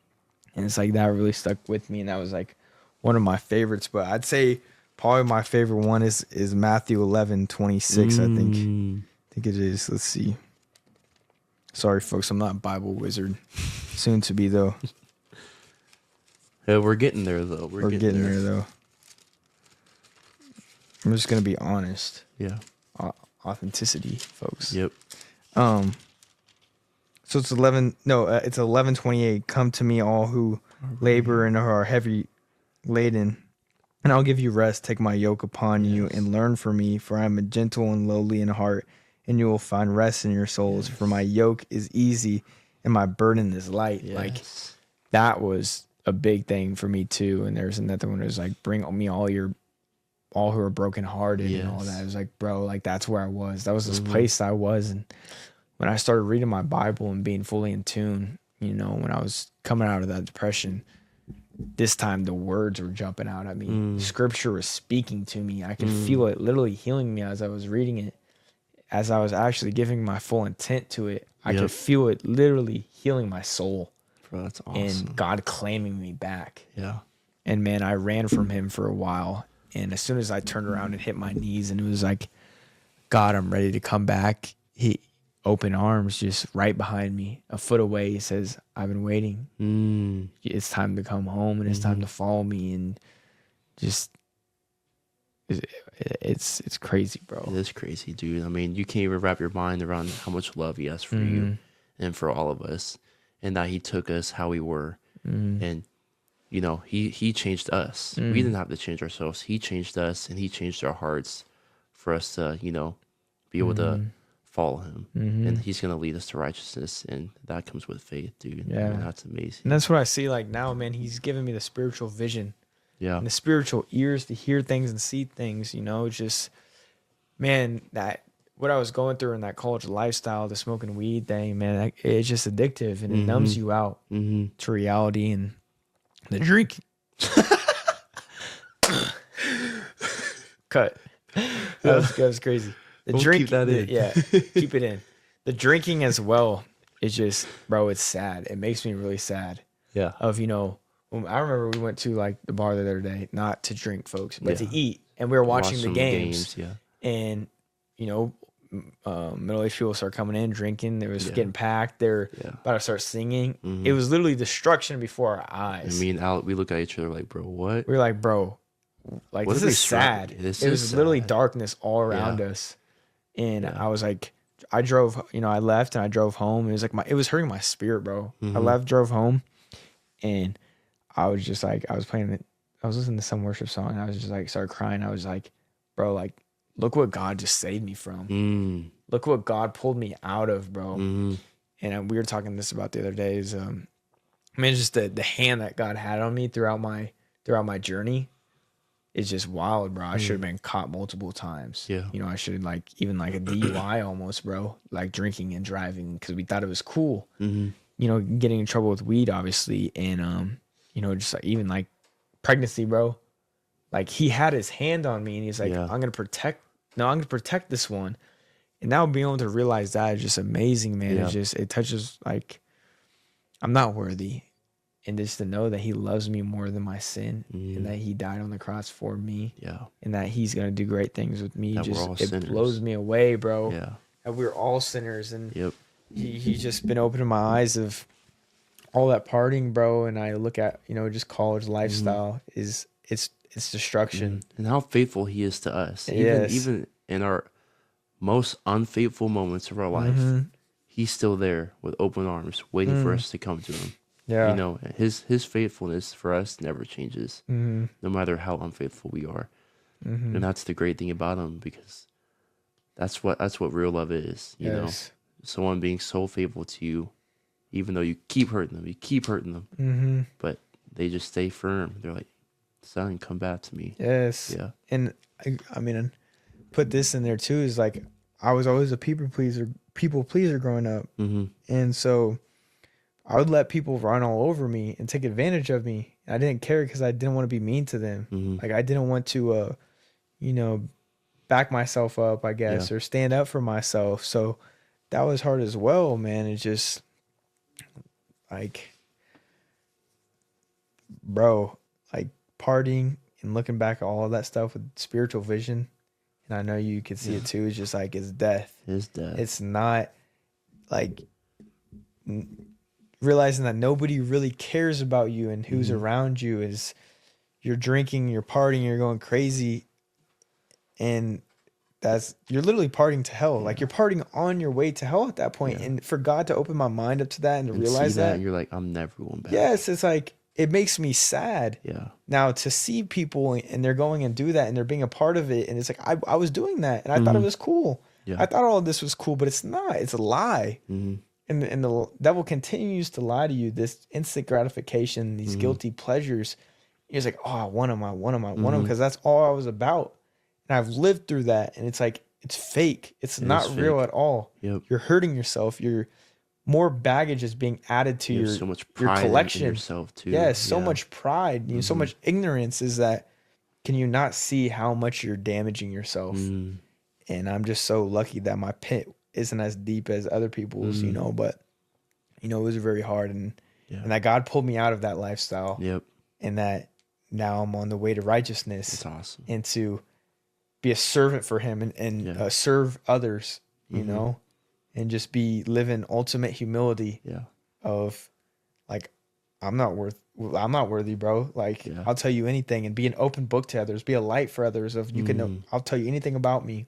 And it's like that really stuck with me, and that was like one of my favorites. But I'd say probably my favorite one is Matthew 11:26. I think it is. Let's see. Sorry, folks, I'm not a Bible wizard. Soon to be though. Yeah, we're getting there though. We're getting there though. I'm just gonna be honest. Yeah. Authenticity, folks. Yep. So it's 11:28. Come to me, all who labor and are heavy laden, and I'll give you rest. Take my yoke upon you and learn from me, for I am gentle and lowly in heart, and you will find rest in your souls. For my yoke is easy and my burden is light. Yes. Like that was a big thing for me too. And there's another one that was like, bring me all who are brokenhearted and all that. It was like, bro, like that's where I was. That was this place I was. And when I started reading my Bible and being fully in tune, when I was coming out of that depression, this time the words were jumping out at me. Scripture was speaking to me. I could feel it literally healing me as I was reading it. As I was actually giving my full intent to it, I could feel it literally healing my soul. Bro, that's awesome. And God claiming me back. Yeah. And man, I ran from him for a while. And as soon as I turned around and hit my knees, and it was like, God, I'm ready to come back. He open arms just right behind me, a foot away. He says, I've been waiting. It's time to come home, and it's time to follow me. And just, it's crazy, bro. It is crazy, dude. I mean, you can't even wrap your mind around how much love he has for you and for all of us, and that he took us how we were. And he changed us. We didn't have to change ourselves. He changed us, and he changed our hearts for us to, be able to follow him. And he's going to lead us to righteousness, and that comes with faith, dude. Yeah. I mean, that's amazing. And that's what I see like now, man. He's given me the spiritual vision. Yeah. And the spiritual ears to hear things and see things, just, man, that what I was going through in that college lifestyle, the smoking weed thing, man, it's just addictive, and it numbs you out to reality. And the drink. Cut. That was crazy. The drink. Keep that in. Keep it in. The drinking as well is just, bro, it's sad. It makes me really sad. Yeah. I remember we went to like the bar the other day, not to drink, folks, but to eat. And we were watching the games. And, middle-aged people start coming in, drinking. It was getting packed. They're about to start singing. It was literally destruction before our eyes. And me and Alec, we look at each other like, bro, what? We were like, bro, like, this is sad. It was literally darkness all around us. And I was like, I drove, I left and I drove home. It was like it was hurting my spirit, bro. I left, drove home, and I was just like, I was listening to some worship song, and I was just like, started crying. I was like, bro, like, look what God just saved me from. Look what God pulled me out of, bro. And we were talking this about the other day is, just the hand that God had on me throughout my journey is just wild, bro. I should have been caught multiple times. Yeah. I should have even a DUI almost, bro, like drinking and driving, because we thought it was cool. Getting in trouble with weed, obviously. And, just like even like pregnancy, bro. Like he had his hand on me, and he's like, I'm going to protect this one. And now being able to realize that is just amazing, man. It touches like, I'm not worthy. And just to know that he loves me more than my sin, and that he died on the cross for me. Yeah. And that he's going to do great things with me. It blows me away, bro. Yeah. That we're all sinners. And he's just been opening my eyes of all that partying, bro. And I look at, just college lifestyle it's destruction. And how faithful he is to us. Even in our most unfaithful moments of our life, he's still there with open arms, waiting for us to come to him. Yeah. His faithfulness for us never changes, no matter how unfaithful we are. And that's the great thing about him, because that's what real love is, you know, someone being so faithful to you even though you keep hurting them, but they just stay firm. They're like, son, come back to me. Yes. Yeah. And I mean, put this in there too, is like, I was always a people pleaser growing up. And so I would let people run all over me and take advantage of me. I didn't care because I didn't want to be mean to them. Like, I didn't want to, back myself up, I guess, or stand up for myself. So that was hard as well, man. It's just like, bro, like partying and looking back at all of that stuff with spiritual vision, and I know you can see it too. It's just like, it's death. It's death. It's not like realizing that nobody really cares about you and who's around you. Is you're drinking, you're partying, you're going crazy, and you're literally partying to hell. Like, you're partying on your way to hell at that point. And for God to open my mind up to that and to realize see that, you're like, I'm never going back. Yes, it's like, it makes me sad. Yeah. Now to see people and they're going and do that and they're being a part of it, and it's like, I was doing that and I thought it was cool. Yeah. I thought all of this was cool, but it's not. It's a lie. And the devil continues to lie to you. This instant gratification, these guilty pleasures. You're just like, oh, I want them, because that's all I was about. And I've lived through that, and it's like, it's fake. It's not real at all. Yep. You're hurting yourself. More baggage is being added to your so much pride your collection. in yourself too. Yes, so much pride. So much ignorance is that. Can you not see how much you're damaging yourself? And I'm just so lucky that my pit isn't as deep as other people's, but it was very hard, and that God pulled me out of that lifestyle. Yep. And that now I'm on the way to righteousness. That's awesome. And to be a servant for him and serve others, and just live in ultimate humility of like, I'm not worthy, bro. Like, I'll tell you anything, and be an open book to others, be a light for others. Of you can know, I'll tell you anything about me,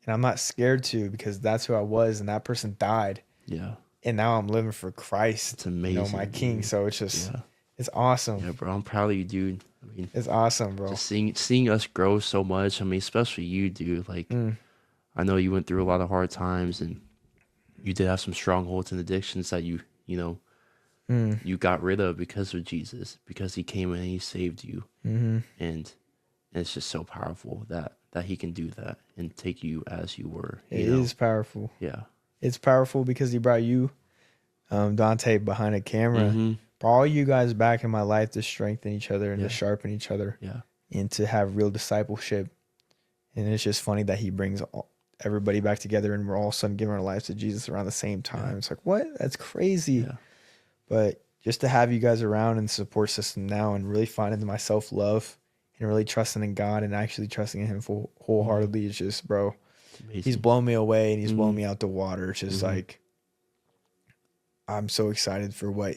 and I'm not scared to, because that's who I was, and that person died. Yeah. And now I'm living for Christ. It's amazing. My King. So it's just, it's awesome. Yeah, bro. I'm proud of you, dude. I mean, it's awesome, bro. Just seeing us grow so much. I mean, especially you, dude. Like, I know you went through a lot of hard times, and you did have some strongholds and addictions that you got rid of because of Jesus, because he came in and he saved you. And it's just so powerful that he can do that and take you as you were. It is powerful. Yeah. It's powerful because he brought you, Dante, behind a camera, brought all you guys back in my life to strengthen each other and to sharpen each other, and to have real discipleship. And it's just funny that he brings everybody back together, and we're all of a sudden giving our lives to Jesus around the same time. It's like, what? That's crazy. Yeah. But just to have you guys around and support system now, and really finding my self-love and really trusting in God and actually trusting in him wholeheartedly, is just, bro, he's blown me away, and he's blown me out the water. It's just like, I'm so excited for what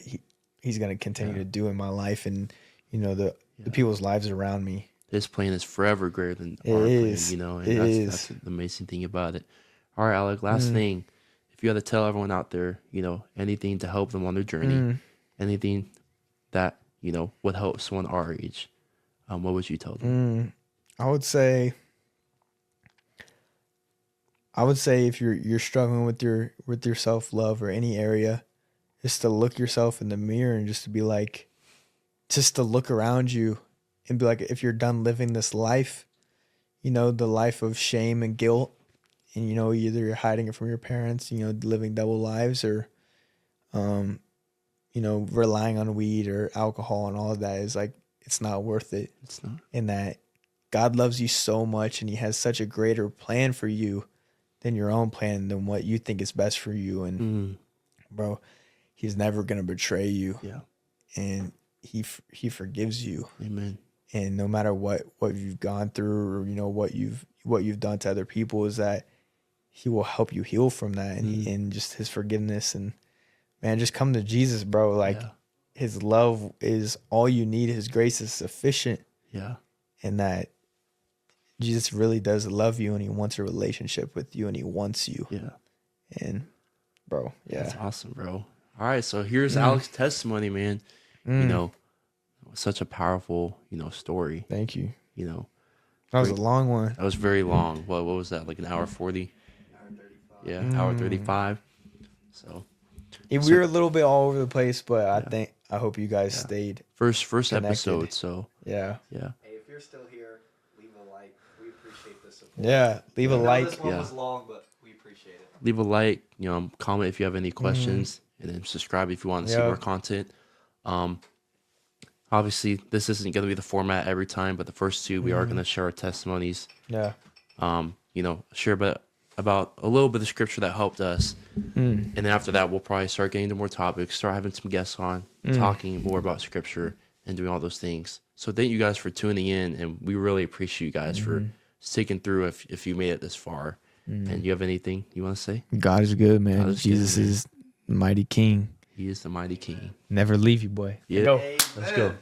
he's going to continue to do in my life, and, the people's lives around me. His plan is forever greater than our plan, and that's the amazing thing about it. All right, Alec, last thing. If you had to tell everyone out there, anything to help them on their journey, anything that, would help someone our age, what would you tell them? I would say if you're struggling with your self-love or any area, just to look yourself in the mirror and just to be like, just to look around you and be like, if you're done living this life, the life of shame and guilt, and, either you're hiding it from your parents, living double lives, or, relying on weed or alcohol and all of that, is like, it's not worth it. It's not. And that God loves you so much, and he has such a greater plan for you than your own plan, than what you think is best for you. And bro, he's never going to betray you. Yeah. And he forgives you. Amen. And no matter what you've gone through, or, what you've done to other people, is that he will help you heal from that, and just his forgiveness. And man, just come to Jesus, bro. Like, his love is all you need. His grace is sufficient. Yeah. And that Jesus really does love you, and he wants a relationship with you, and he wants you. Yeah. And bro, that's awesome, bro. All right. So here's Alec's testimony, man. Such a powerful, story. Thank you. That was a long one. That was very long. What was that? Like an hour 40? Hour 35. Yeah, hour 35. So We were a little bit all over the place, but I hope you guys stayed. First connected. episode, so yeah. Hey, if you're still here, leave a like. We appreciate the support. Yeah, leave a like. This one was long, but we appreciate it. Leave a like, comment if you have any questions, and then subscribe if you want to see more content. Obviously, this isn't going to be the format every time, but the first two we are going to share our testimonies. Yeah. Share about a little bit of scripture that helped us, and then after that, we'll probably start getting into more topics, start having some guests on, talking more about scripture and doing all those things. So thank you guys for tuning in, and we really appreciate you guys for sticking through if you made it this far. And you have anything you want to say? God is good, man. Jesus is the mighty King. He is the mighty King. Never leave you, boy. Yeah. Let's go.